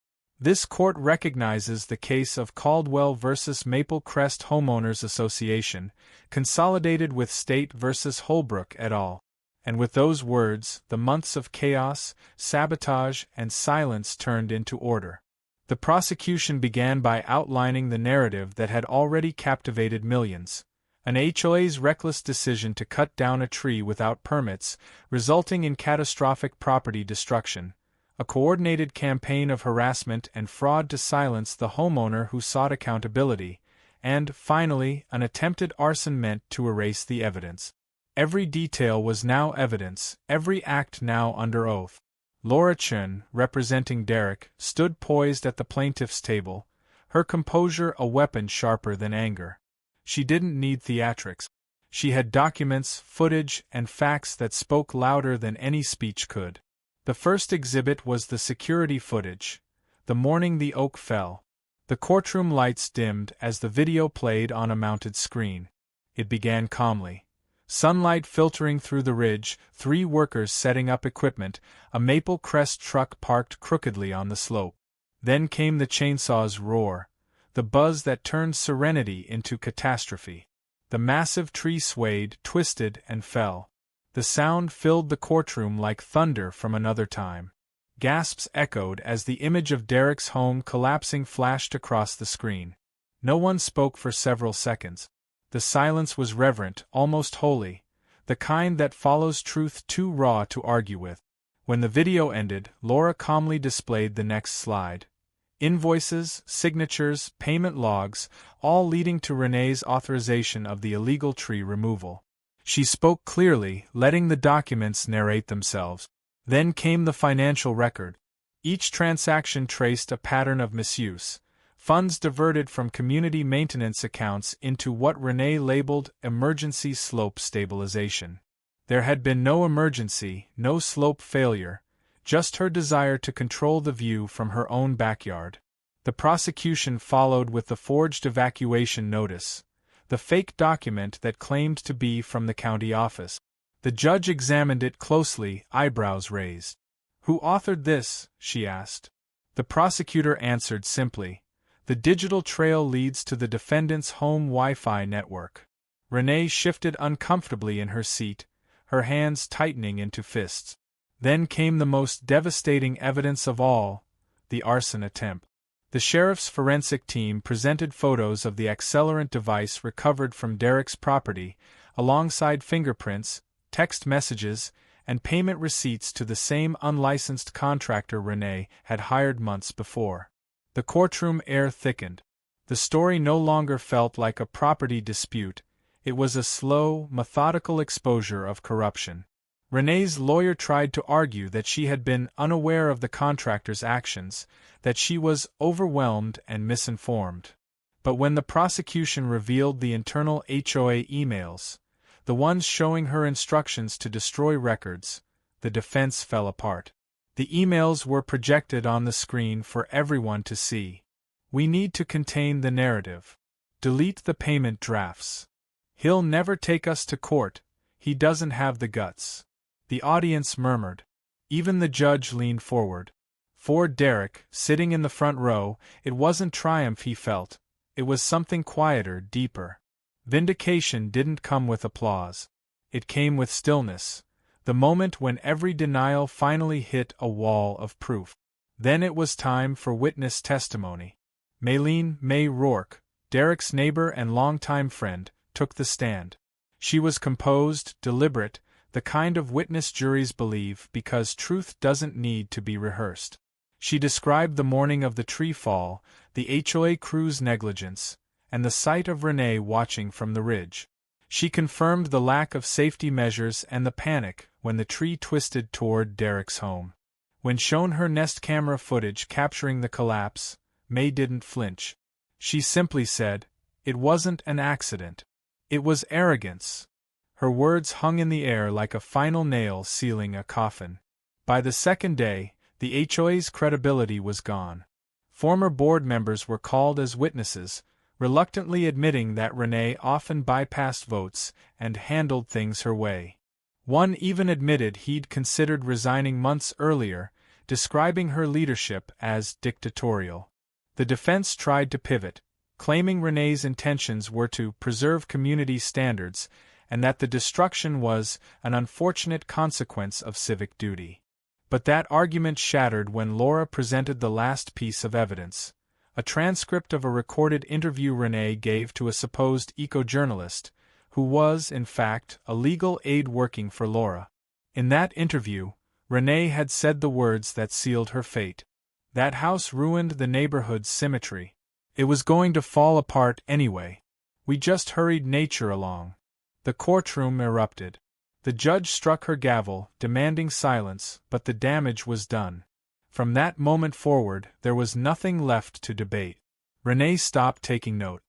[SPEAKER 1] This court recognizes the case of Caldwell v. Maple Crest Homeowners Association, consolidated with State v. Holbrook et al. And with those words, the months of chaos, sabotage, and silence turned into order. The prosecution began by outlining the narrative that had already captivated millions. An HOA's reckless decision to cut down a tree without permits, resulting in catastrophic property destruction. A coordinated campaign of harassment and fraud to silence the homeowner who sought accountability. And, finally, an attempted arson meant to erase the evidence. Every detail was now evidence, every act now under oath. Laura Chun, representing Derek, stood poised at the plaintiff's table, her composure a weapon sharper than anger. She didn't need theatrics. She had documents, footage, and facts that spoke louder than any speech could. The first exhibit was the security footage, the morning the oak fell. The courtroom lights dimmed as the video played on a mounted screen. It began calmly. Sunlight filtering through the ridge, 3 workers setting up equipment, a Maple Crest truck parked crookedly on the slope. Then came the chainsaw's roar, the buzz that turned serenity into catastrophe. The massive tree swayed, twisted, and fell. The sound filled the courtroom like thunder from another time. Gasps echoed as the image of Derek's home collapsing flashed across the screen. No one spoke for several seconds. The silence was reverent, almost holy, the kind that follows truth too raw to argue with. When the video ended, Laura calmly displayed the next slide. Invoices, signatures, payment logs, all leading to Renee's authorization of the illegal tree removal. She spoke clearly, letting the documents narrate themselves. Then came the financial record. Each transaction traced a pattern of misuse. Funds diverted from community maintenance accounts into what Renee labeled emergency slope stabilization. There had been no emergency, no slope failure, just her desire to control the view from her own backyard. The prosecution followed with the forged evacuation notice, the fake document that claimed to be from the county office. The judge examined it closely, eyebrows raised. "Who authored this?" she asked. The prosecutor answered simply, "The digital trail leads to the defendant's home Wi-Fi network." Renee shifted uncomfortably in her seat, her hands tightening into fists. Then came the most devastating evidence of all, the arson attempt. The sheriff's forensic team presented photos of the accelerant device recovered from Derek's property, alongside fingerprints, text messages, and payment receipts to the same unlicensed contractor Renee had hired months before. The courtroom air thickened. The story no longer felt like a property dispute, it was a slow, methodical exposure of corruption. Renee's lawyer tried to argue that she had been unaware of the contractor's actions, that she was overwhelmed and misinformed. But when the prosecution revealed the internal HOA emails, the ones showing her instructions to destroy records, the defense fell apart. The emails were projected on the screen for everyone to see. "We need to contain the narrative. Delete the payment drafts. He'll never take us to court, he doesn't have the guts." The audience murmured. Even the judge leaned forward. For Derek, sitting in the front row, it wasn't triumph he felt. It was something quieter, deeper. Vindication didn't come with applause. It came with stillness, the moment when every denial finally hit a wall of proof. Then it was time for witness testimony. Maylene May Rourke, Derek's neighbor and longtime friend, took the stand. She was composed, deliberate, the kind of witness juries believe because truth doesn't need to be rehearsed. She described the morning of the tree fall, the HOA crew's negligence, and the sight of Renee watching from the ridge. She confirmed the lack of safety measures and the panic when the tree twisted toward Derek's home. When shown her Nest camera footage capturing the collapse, May didn't flinch. She simply said, "It wasn't an accident. It was arrogance." Her words hung in the air like a final nail sealing a coffin. By the second day, the HOA's credibility was gone. Former board members were called as witnesses, reluctantly admitting that Renee often bypassed votes and handled things her way. One even admitted he'd considered resigning months earlier, describing her leadership as dictatorial. The defense tried to pivot, claiming Renee's intentions were to preserve community standards and that the destruction was an unfortunate consequence of civic duty. But that argument shattered when Laura presented the last piece of evidence, a transcript of a recorded interview Renee gave to a supposed eco-journalist, who was, in fact, a legal aid working for Laura. In that interview, Renee had said the words that sealed her fate. That house ruined the neighborhood's symmetry. It was going to fall apart anyway. We just hurried nature along. The courtroom erupted. The judge struck her gavel, demanding silence, but the damage was done. From that moment forward, there was nothing left to debate. Renee stopped taking note.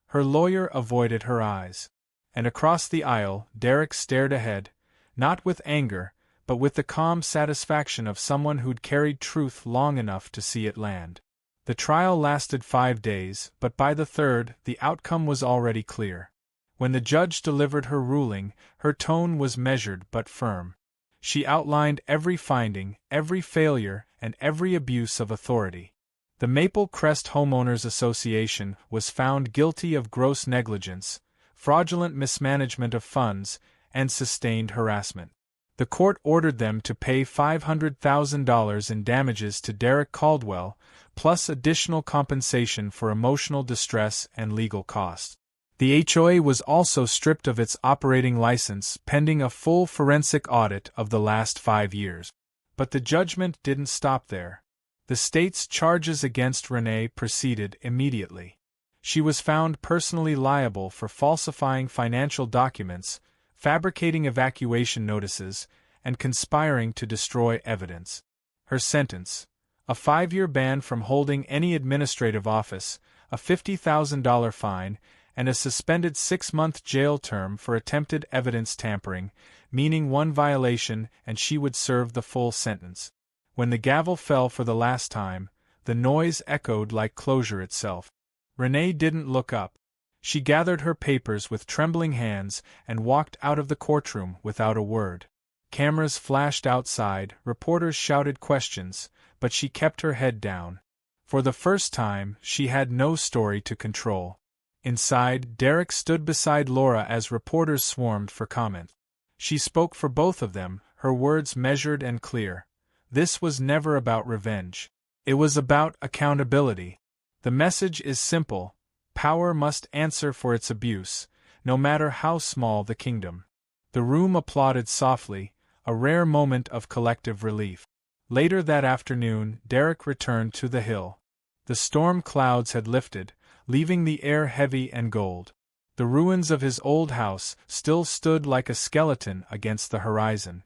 [SPEAKER 1] Her lawyer avoided her eyes. And across the aisle, Derek stared ahead, not with anger, but with the calm satisfaction of someone who'd carried truth long enough to see it land. The trial lasted 5 days, but by the third, the outcome was already clear. When the judge delivered her ruling, her tone was measured but firm. She outlined every finding, every failure, and every abuse of authority. The Maple Crest Homeowners Association was found guilty of gross negligence, fraudulent mismanagement of funds, and sustained harassment. The court ordered them to pay $500,000 in damages to Derek Caldwell, plus additional compensation for emotional distress and legal costs. The HOA was also stripped of its operating license pending a full forensic audit of the last 5 years. But the judgment didn't stop there. The state's charges against Renee proceeded immediately. She was found personally liable for falsifying financial documents, fabricating evacuation notices, and conspiring to destroy evidence. Her sentence: a 5-year ban from holding any administrative office, a $50,000 fine, and a suspended 6-month jail term for attempted evidence tampering, meaning one violation and she would serve the full sentence. When the gavel fell for the last time, the noise echoed like closure itself. Renee didn't look up. She gathered her papers with trembling hands and walked out of the courtroom without a word. Cameras flashed outside, reporters shouted questions, but she kept her head down. For the first time, she had no story to control. Inside, Derek stood beside Laura as reporters swarmed for comment. She spoke for both of them, her words measured and clear. This was never about revenge. It was about accountability. The message is simple: power must answer for its abuse, no matter how small the kingdom. The room applauded softly, a rare moment of collective relief. Later that afternoon, Derek returned to the hill. The storm clouds had lifted, leaving the air heavy and gold. The ruins of his old house still stood like a skeleton against the horizon.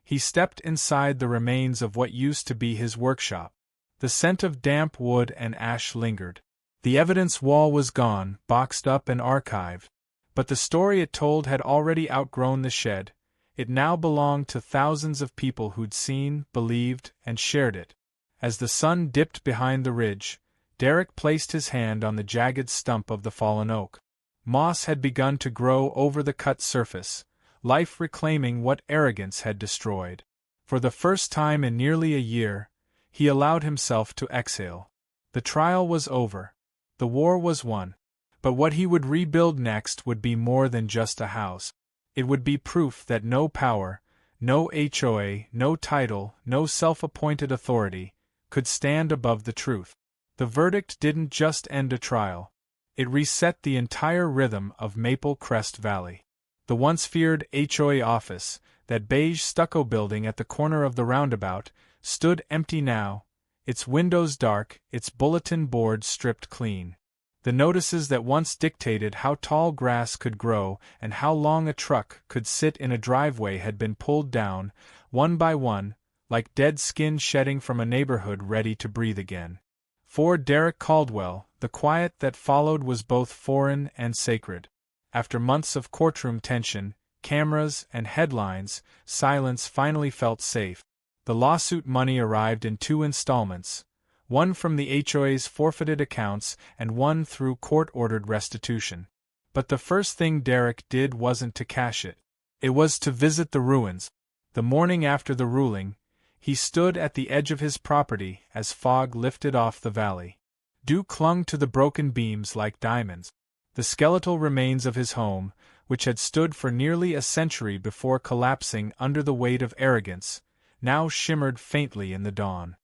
[SPEAKER 1] He stepped inside the remains of what used to be his workshop. The scent of damp wood and ash lingered. The evidence wall was gone, boxed up and archived. But the story it told had already outgrown the shed. It now belonged to thousands of people who'd seen, believed, and shared it. As the sun dipped behind the ridge, Derek placed his hand on the jagged stump of the fallen oak. Moss had begun to grow over the cut surface, life reclaiming what arrogance had destroyed. For the first time in nearly a year, He allowed himself to exhale. The trial was over. The war was won. But what he would rebuild next would be more than just a house. It would be proof that no power, no HOA, no title, no self-appointed authority, could stand above the truth. The verdict didn't just end a trial. It reset the entire rhythm of Maple Crest Valley. The once feared HOA office, that beige stucco building at the corner of the roundabout, stood empty now, its windows dark, its bulletin board stripped clean. The notices that once dictated how tall grass could grow and how long a truck could sit in a driveway had been pulled down, one by one, like dead skin shedding from a neighborhood ready to breathe again. For Derek Caldwell, the quiet that followed was both foreign and sacred. After months of courtroom tension, cameras, and headlines, silence finally felt safe. The lawsuit money arrived in 2 installments, one from the HOA's forfeited accounts and one through court-ordered restitution. But the first thing Derek did wasn't to cash it. It was to visit the ruins. The morning after the ruling, he stood at the edge of his property as fog lifted off the valley. Dew clung to the broken beams like diamonds. The skeletal remains of his home, which had stood for nearly a century before collapsing under the weight of arrogance, now shimmered faintly in the dawn.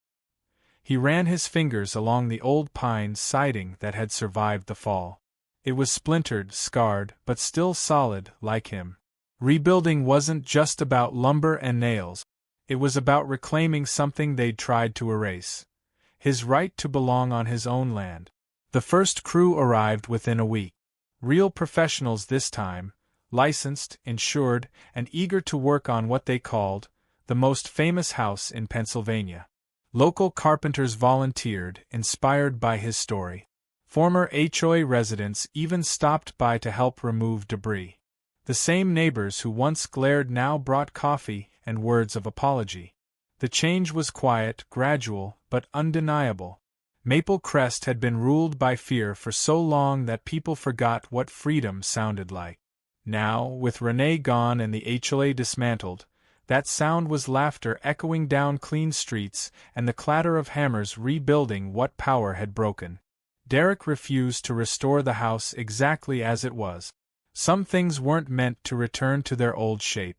[SPEAKER 1] He ran his fingers along the old pine siding that had survived the fall. It was splintered, scarred, but still solid, like him. Rebuilding wasn't just about lumber and nails. It was about reclaiming something they'd tried to erase. His right to belong on his own land. The first crew arrived within a week. Real professionals this time, licensed, insured, and eager to work on what they called the most famous house in Pennsylvania. Local carpenters volunteered, inspired by his story. Former HOA residents even stopped by to help remove debris. The same neighbors who once glared now brought coffee and words of apology. The change was quiet, gradual, but undeniable. Maple Crest had been ruled by fear for so long that people forgot what freedom sounded like. Now, with Renee gone and the HOA dismantled, that sound was laughter echoing down clean streets and the clatter of hammers rebuilding what power had broken. Derek refused to restore the house exactly as it was. Some things weren't meant to return to their old shape.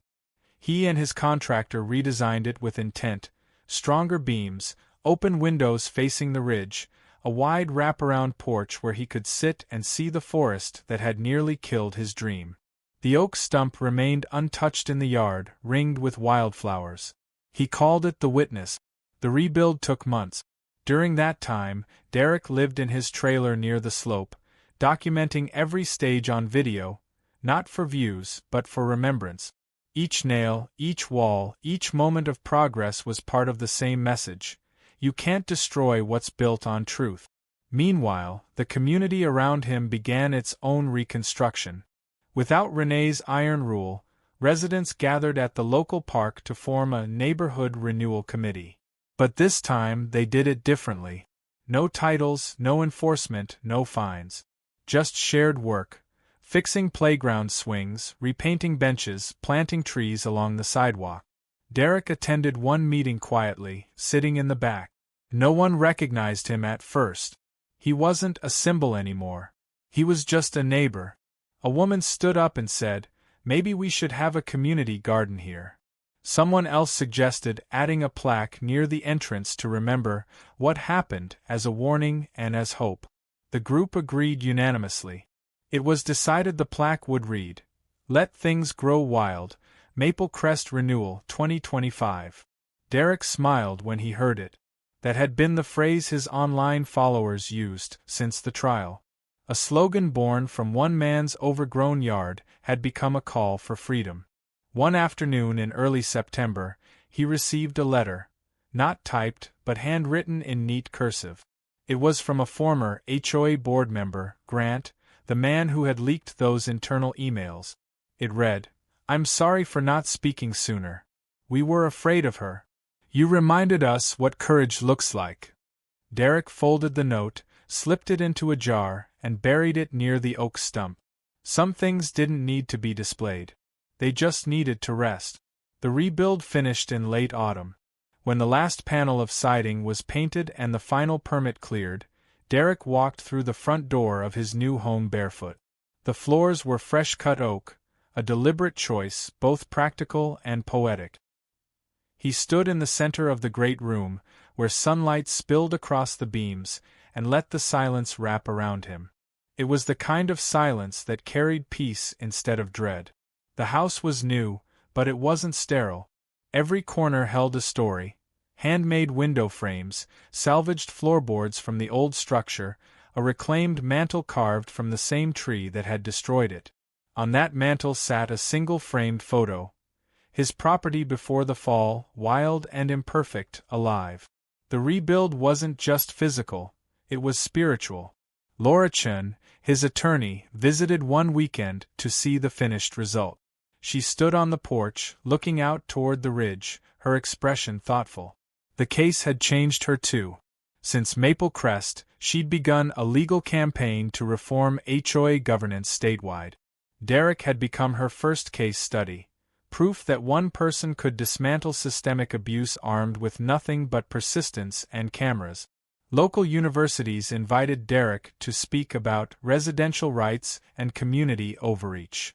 [SPEAKER 1] He and his contractor redesigned it with intent: stronger beams, open windows facing the ridge, a wide wraparound porch where he could sit and see the forest that had nearly killed his dream. The oak stump remained untouched in the yard, ringed with wildflowers. He called it the witness. The rebuild took months. During that time, Derek lived in his trailer near the slope, documenting every stage on video, not for views, but for remembrance. Each nail, each wall, each moment of progress was part of the same message: you can't destroy what's built on truth. Meanwhile, the community around him began its own reconstruction. Without Renee's iron rule, residents gathered at the local park to form a neighborhood renewal committee. But this time they did it differently. No titles, no enforcement, no fines. Just shared work. Fixing playground swings, repainting benches, planting trees along the sidewalk. Derek attended one meeting quietly, sitting in the back. No one recognized him at first. He wasn't a symbol anymore. He was just a neighbor. A woman stood up and said, "Maybe we should have a community garden here." Someone else suggested adding a plaque near the entrance to remember what happened, as a warning and as hope. The group agreed unanimously. It was decided the plaque would read, "Let things grow wild, Maple Crest Renewal 2025. Derek smiled when he heard it. That had been the phrase his online followers used since the trial. A slogan born from one man's overgrown yard had become a call for freedom. One afternoon in early September, he received a letter, not typed but handwritten in neat cursive. It was from a former HOA board member, Grant, the man who had leaked those internal emails. It read, "I'm sorry for not speaking sooner. We were afraid of her. You reminded us what courage looks like." Derek folded the note, slipped it into a jar, and buried it near the oak stump. Some things didn't need to be displayed. They just needed to rest. The rebuild finished in late autumn. When the last panel of siding was painted and the final permit cleared, Derek walked through the front door of his new home barefoot. The floors were fresh-cut oak, a deliberate choice, both practical and poetic. He stood in the center of the great room, where sunlight spilled across the beams, and let the silence wrap around him. It was the kind of silence that carried peace instead of dread. The house was new, but it wasn't sterile. Every corner held a story: handmade window frames, salvaged floorboards from the old structure, a reclaimed mantel carved from the same tree that had destroyed it. On that mantel sat a single framed photo. His property before the fall, wild and imperfect, alive. The rebuild wasn't just physical, it was spiritual. Laura Chen, his attorney, visited one weekend to see the finished result. She stood on the porch, looking out toward the ridge, her expression thoughtful. The case had changed her too. Since Maple Crest, she'd begun a legal campaign to reform HOA governance statewide. Derek had become her first case study, proof that one person could dismantle systemic abuse armed with nothing but persistence and cameras. Local universities invited Derek to speak about residential rights and community overreach.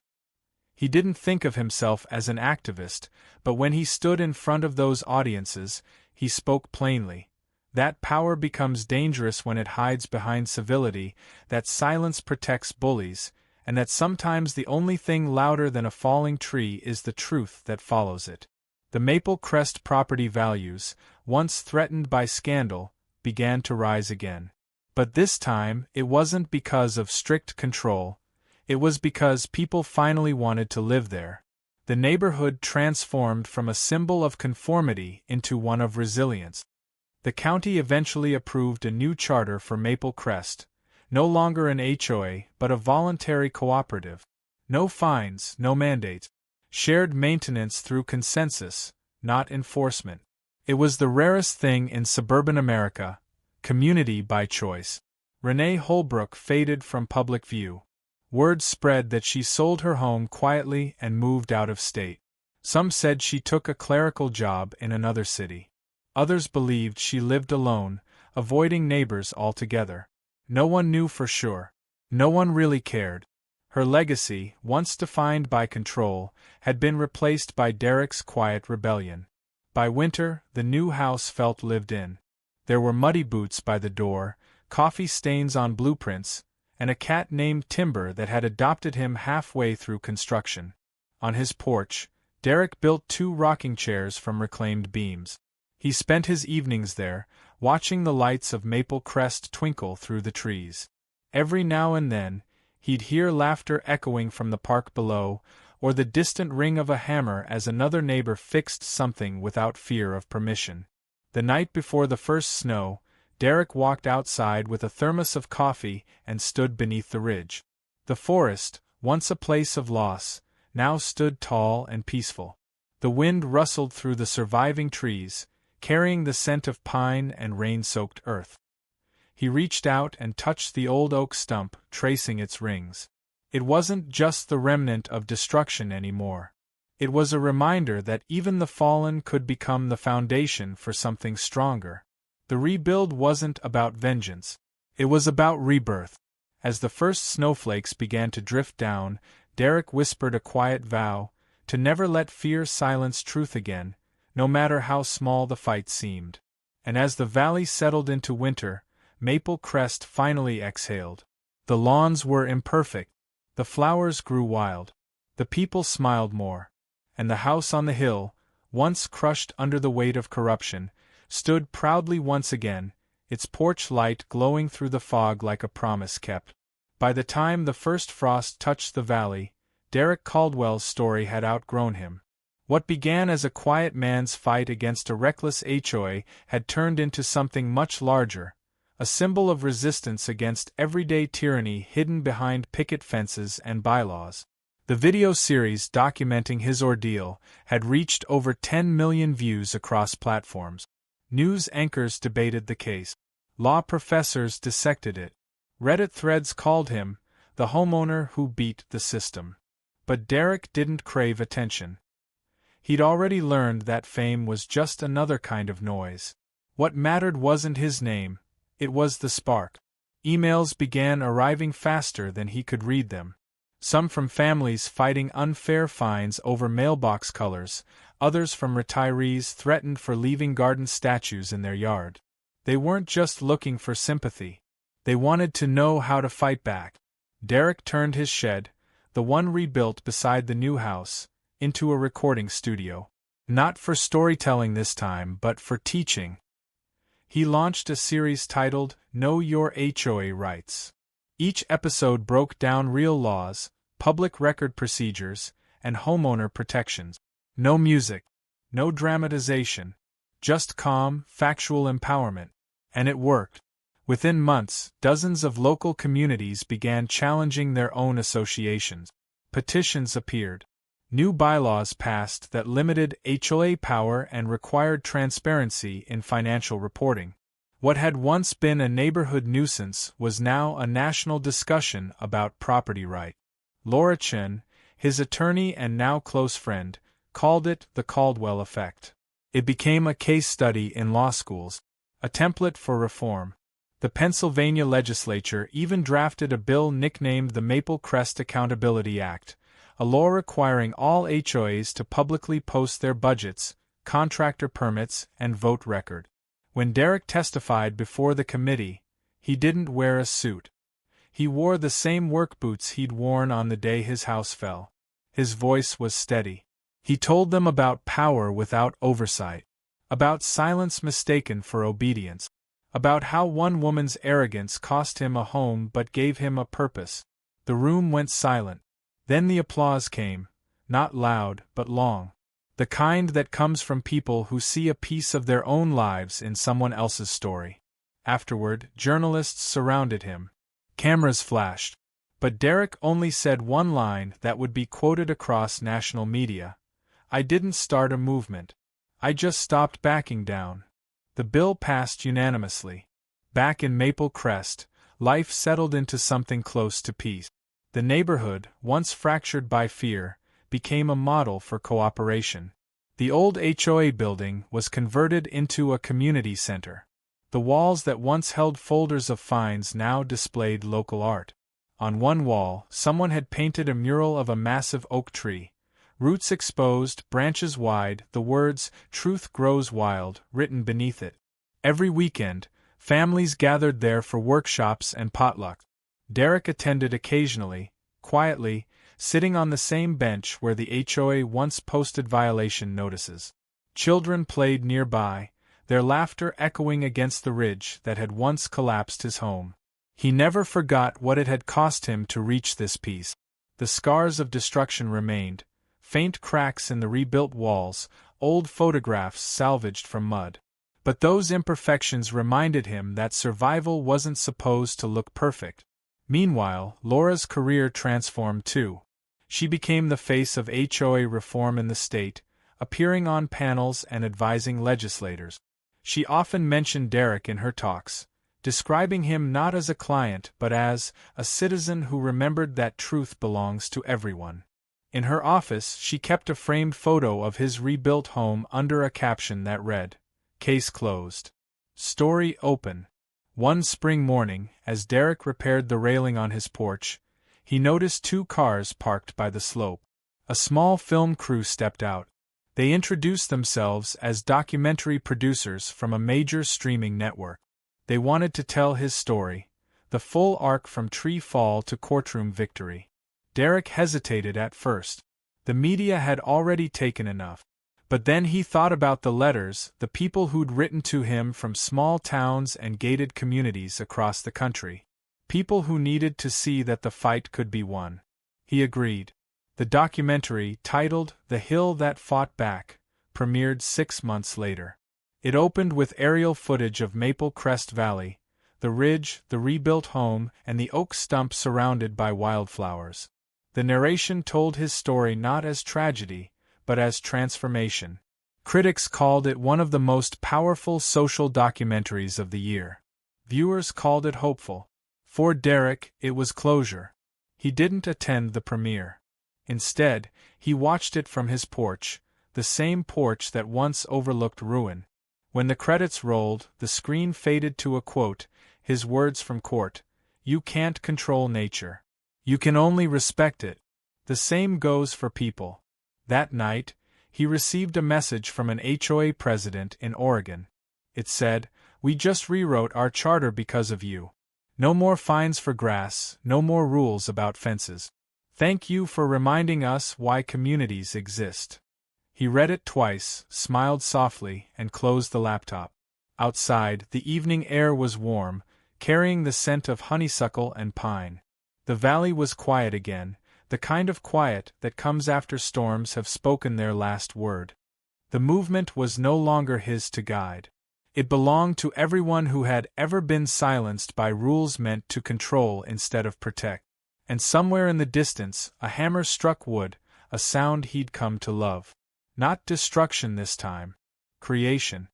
[SPEAKER 1] He didn't think of himself as an activist, but when he stood in front of those audiences, he spoke plainly. That power becomes dangerous when it hides behind civility, that silence protects bullies, and that sometimes the only thing louder than a falling tree is the truth that follows it. The Maple Crest property values, once threatened by scandal, began to rise again. But this time, it wasn't because of strict control. It was because people finally wanted to live there. The neighborhood transformed from a symbol of conformity into one of resilience. The county eventually approved a new charter for Maple Crest, no longer an HOA but a voluntary cooperative. No fines, no mandates. Shared maintenance through consensus, not enforcement. It was the rarest thing in suburban America, community by choice. Renee Holbrook faded from public view. Word spread that she sold her home quietly and moved out of state. Some said she took a clerical job in another city. Others believed she lived alone, avoiding neighbors altogether. No one knew for sure. No one really cared. Her legacy, once defined by control, had been replaced by Derek's quiet rebellion. By winter, the new house felt lived in. There were muddy boots by the door, coffee stains on blueprints, and a cat named Timber that had adopted him halfway through construction. On his porch, Derek built 2 rocking chairs from reclaimed beams. He spent his evenings there, watching the lights of Maple Crest twinkle through the trees. Every now and then, he'd hear laughter echoing from the park below, or the distant ring of a hammer as another neighbor fixed something without fear of permission. The night before the first snow, Derek walked outside with a thermos of coffee and stood beneath the ridge. The forest, once a place of loss, now stood tall and peaceful. The wind rustled through the surviving trees, carrying the scent of pine and rain-soaked earth. He reached out and touched the old oak stump, tracing its rings. It wasn't just the remnant of destruction anymore. It was a reminder that even the fallen could become the foundation for something stronger. The rebuild wasn't about vengeance. It was about rebirth. As the first snowflakes began to drift down, Derek whispered a quiet vow, to never let fear silence truth again, no matter how small the fight seemed. And as the valley settled into winter, Maple Crest finally exhaled. The lawns were imperfect. The flowers grew wild. The people smiled more. And the house on the hill, once crushed under the weight of corruption, stood proudly once again, its porch light glowing through the fog like a promise kept. By the time the first frost touched the valley, Derek Caldwell's story had outgrown him. What began as a quiet man's fight against a reckless HOA had turned into something much larger, a symbol of resistance against everyday tyranny hidden behind picket fences and bylaws. The video series documenting his ordeal had reached over 10 million views across platforms. News anchors debated the case. Law professors dissected it. Reddit threads called him the homeowner who beat the system. But Derek didn't crave attention. He'd already learned that fame was just another kind of noise. What mattered wasn't his name, it was the spark. Emails began arriving faster than he could read them. Some from families fighting unfair fines over mailbox colors, others from retirees threatened for leaving garden statues in their yard. They weren't just looking for sympathy. They wanted to know how to fight back. Derek turned his shed, the one rebuilt beside the new house, into a recording studio. Not for storytelling this time, but for teaching. He launched a series titled Know Your HOA Rights. Each episode broke down real laws, public record procedures, and homeowner protections. No music, no dramatization, just calm, factual empowerment. And it worked. Within months, dozens of local communities began challenging their own associations. Petitions appeared. New bylaws passed that limited HOA power and required transparency in financial reporting. What had once been a neighborhood nuisance was now a national discussion about property right. Laura Chen, his attorney and now close friend, called it the Caldwell effect. It became a case study in law schools, a template for reform. The Pennsylvania legislature even drafted a bill nicknamed the Maple Crest Accountability Act, a law requiring all HOAs to publicly post their budgets, contractor permits, and vote record. When Derek testified before the committee, he didn't wear a suit. He wore the same work boots he'd worn on the day his house fell. His voice was steady. He told them about power without oversight, about silence mistaken for obedience, about how one woman's arrogance cost him a home but gave him a purpose. The room went silent. Then the applause came, not loud but long. The kind that comes from people who see a piece of their own lives in someone else's story. Afterward, journalists surrounded him. Cameras flashed. But Derek only said one line that would be quoted across national media. "I didn't start a movement. I just stopped backing down." The bill passed unanimously. Back in Maple Crest, life settled into something close to peace. The neighborhood, once fractured by fear, became a model for cooperation. The old HOA building was converted into a community center. The walls that once held folders of fines now displayed local art. On one wall, someone had painted a mural of a massive oak tree. Roots exposed, branches wide, the words, "Truth grows wild," written beneath it. Every weekend, families gathered there for workshops and potluck. Derek attended occasionally, quietly, sitting on the same bench where the HOA once posted violation notices. Children played nearby, their laughter echoing against the ridge that had once collapsed his home. He never forgot what it had cost him to reach this peace. The scars of destruction remained. Faint cracks in the rebuilt walls, old photographs salvaged from mud. But those imperfections reminded him that survival wasn't supposed to look perfect. Meanwhile, Laura's career transformed too. She became the face of HOA reform in the state, appearing on panels and advising legislators. She often mentioned Derek in her talks, describing him not as a client but as a citizen who remembered that truth belongs to everyone. In her office, she kept a framed photo of his rebuilt home under a caption that read, "Case closed. Story open." One spring morning, as Derek repaired the railing on his porch, he noticed two cars parked by the slope. A small film crew stepped out. They introduced themselves as documentary producers from a major streaming network. They wanted to tell his story, the full arc from tree fall to courtroom victory. Derek hesitated at first. The media had already taken enough. But then he thought about the letters, the people who'd written to him from small towns and gated communities across the country. People who needed to see that the fight could be won. He agreed. The documentary, titled The Hill That Fought Back, premiered 6 months later. It opened with aerial footage of Maple Crest Valley, the ridge, the rebuilt home, and the oak stump surrounded by wildflowers. The narration told his story not as tragedy, but as transformation. Critics called it one of the most powerful social documentaries of the year. Viewers called it hopeful. For Derek, it was closure. He didn't attend the premiere. Instead, he watched it from his porch, the same porch that once overlooked ruin. When the credits rolled, the screen faded to a quote, his words from court: "You can't control nature. You can only respect it." The same goes for people. That night, he received a message from an HOA president in Oregon. It said, "We just rewrote our charter because of you. No more fines for grass, no more rules about fences. Thank you for reminding us why communities exist." He read it twice, smiled softly, and closed the laptop. Outside, the evening air was warm, carrying the scent of honeysuckle and pine. The valley was quiet again, the kind of quiet that comes after storms have spoken their last word. The movement was no longer his to guide. It belonged to everyone who had ever been silenced by rules meant to control instead of protect. And somewhere in the distance, a hammer struck wood, a sound he'd come to love. Not destruction this time. Creation.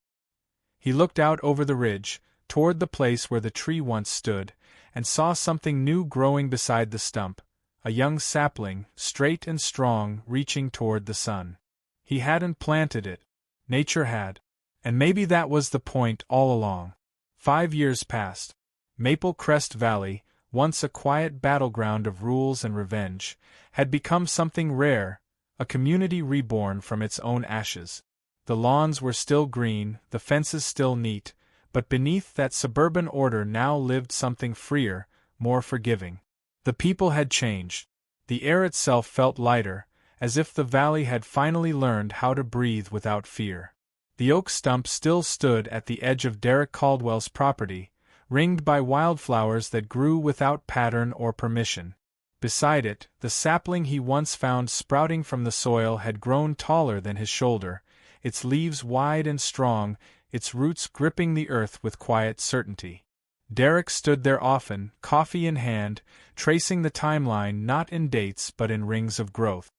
[SPEAKER 1] He looked out over the ridge, toward the place where the tree once stood, and saw something new growing beside the stump, a young sapling, straight and strong, reaching toward the sun. He hadn't planted it. Nature had. And maybe that was the point all along. 5 years passed. Maple Crest Valley, once a quiet battleground of rules and revenge, had become something rare, a community reborn from its own ashes. The lawns were still green, the fences still neat, but beneath that suburban order now lived something freer, more forgiving. The people had changed. The air itself felt lighter, as if the valley had finally learned how to breathe without fear. The oak stump still stood at the edge of Derek Caldwell's property, ringed by wildflowers that grew without pattern or permission. Beside it, the sapling he once found sprouting from the soil had grown taller than his shoulder, its leaves wide and strong, its roots gripping the earth with quiet certainty. Derek stood there often, coffee in hand, tracing the timeline not in dates but in rings of growth.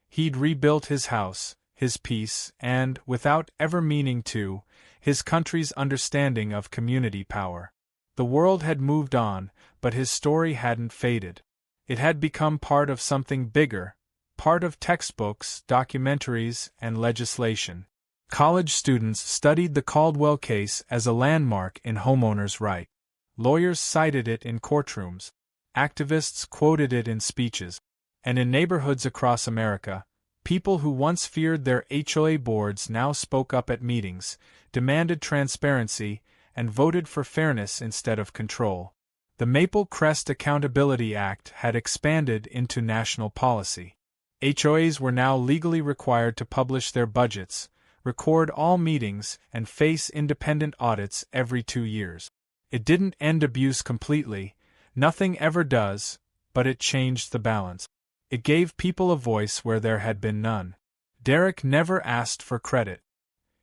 [SPEAKER 1] He'd rebuilt his house, his peace, and, without ever meaning to, his country's understanding of community power. The world had moved on, but his story hadn't faded. It had become part of something bigger, part of textbooks, documentaries, and legislation. College students studied the Caldwell case as a landmark in homeowners' rights. Lawyers cited it in courtrooms. Activists quoted it in speeches. And in neighborhoods across America, people who once feared their HOA boards now spoke up at meetings, demanded transparency, and voted for fairness instead of control. The Maple Crest Accountability Act had expanded into national policy. HOAs were now legally required to publish their budgets, record all meetings, and face independent audits every 2 years. It didn't end abuse completely, nothing ever does, but it changed the balance. It gave people a voice where there had been none. Derek never asked for credit.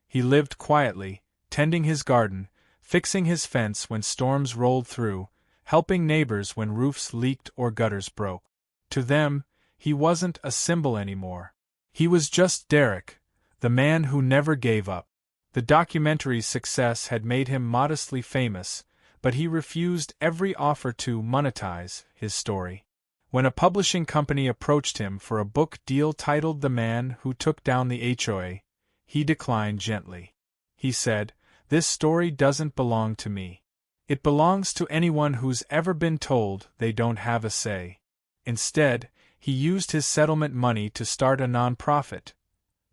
[SPEAKER 1] He lived quietly, tending his garden, fixing his fence when storms rolled through, helping neighbors when roofs leaked or gutters broke. To them, he wasn't a symbol anymore. He was just Derek, the man who never gave up. The documentary's success had made him modestly famous, but he refused every offer to monetize his story. When a publishing company approached him for a book deal titled The Man Who Took Down the HOA, he declined gently. He said, "This story doesn't belong to me. It belongs to anyone who's ever been told they don't have a say." Instead, he used his settlement money to start a nonprofit,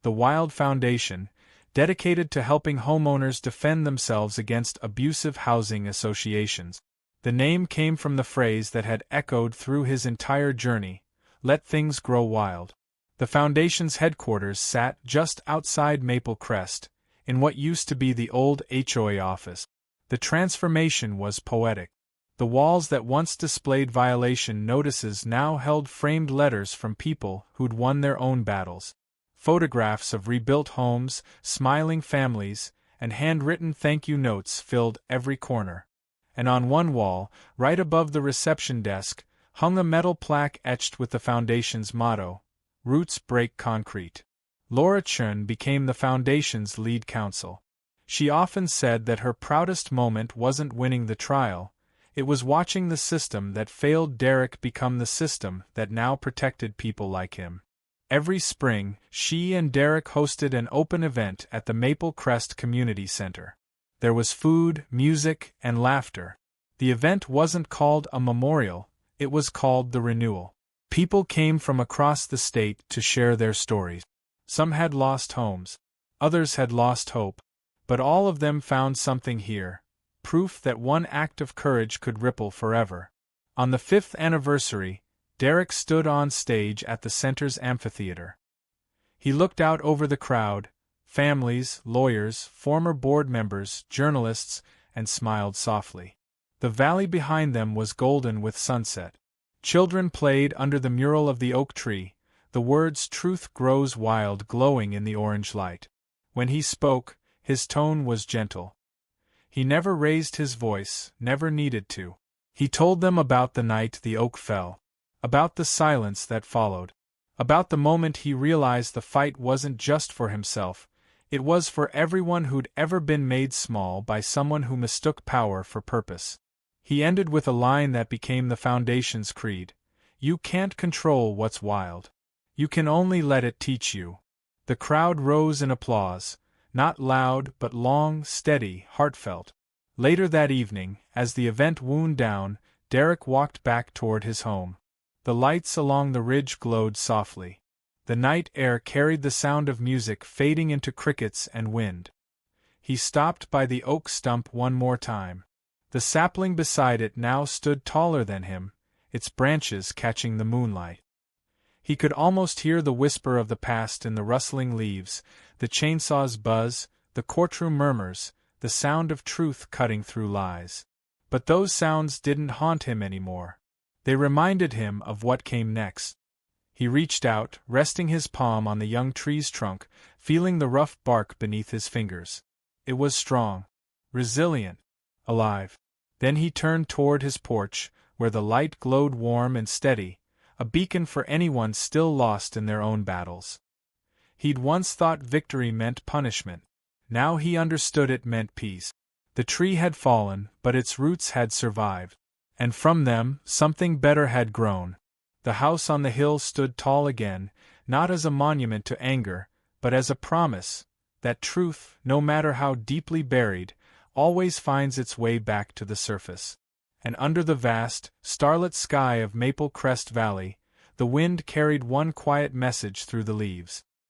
[SPEAKER 1] the Wild Foundation, dedicated to helping homeowners defend themselves against abusive housing associations. The name came from the phrase that had echoed through his entire journey: "Let things grow wild." The foundation's headquarters sat just outside Maple Crest, in what used to be the old HOA office. The transformation was poetic. The walls that once displayed violation notices now held framed letters from people who'd won their own battles. Photographs of rebuilt homes, smiling families, and handwritten thank you notes filled every corner. And on one wall, right above the reception desk, hung a metal plaque etched with the foundation's motto, "Roots Break Concrete." Laura Chun became the foundation's lead counsel. She often said that her proudest moment wasn't winning the trial, it was watching the system that failed Derek become the system that now protected people like him. Every spring, she and Derek hosted an open event at the Maple Crest Community Center. There was food, music, and laughter. The event wasn't called a memorial, it was called the renewal. People came from across the state to share their stories. Some had lost homes. Others had lost hope. But all of them found something here, proof that one act of courage could ripple forever. On the 5th anniversary, Derek stood on stage at the center's amphitheater. He looked out over the crowd, families, lawyers, former board members, journalists, and smiled softly. The valley behind them was golden with sunset. Children played under the mural of the oak tree, the words "Truth grows wild" glowing in the orange light. When he spoke, his tone was gentle. He never raised his voice, never needed to. He told them about the night the oak fell, about the silence that followed, about the moment he realized the fight wasn't just for himself, it was for everyone who'd ever been made small by someone who mistook power for purpose. He ended with a line that became the Foundation's creed: "You can't control what's wild. You can only let it teach you." The crowd rose in applause, not loud but long, steady, heartfelt. Later that evening, as the event wound down, Derek walked back toward his home. The lights along the ridge glowed softly. The night air carried the sound of music fading into crickets and wind. He stopped by the oak stump one more time. The sapling beside it now stood taller than him, its branches catching the moonlight. He could almost hear the whisper of the past in the rustling leaves, the chainsaw's buzz, the courtroom murmurs, the sound of truth cutting through lies. But those sounds didn't haunt him anymore. They reminded him of what came next. He reached out, resting his palm on the young tree's trunk, feeling the rough bark beneath his fingers. It was strong, resilient, alive. Then he turned toward his porch, where the light glowed warm and steady, a beacon for anyone still lost in their own battles. He'd once thought victory meant punishment. Now he understood it meant peace. The tree had fallen, but its roots had survived. And from them, something better had grown. The house on the hill stood tall again, not as a monument to anger, but as a promise that truth, no matter how deeply buried, always finds its way back to the surface. And under the vast, starlit sky of Maple Crest Valley, the wind carried one quiet message through the leaves.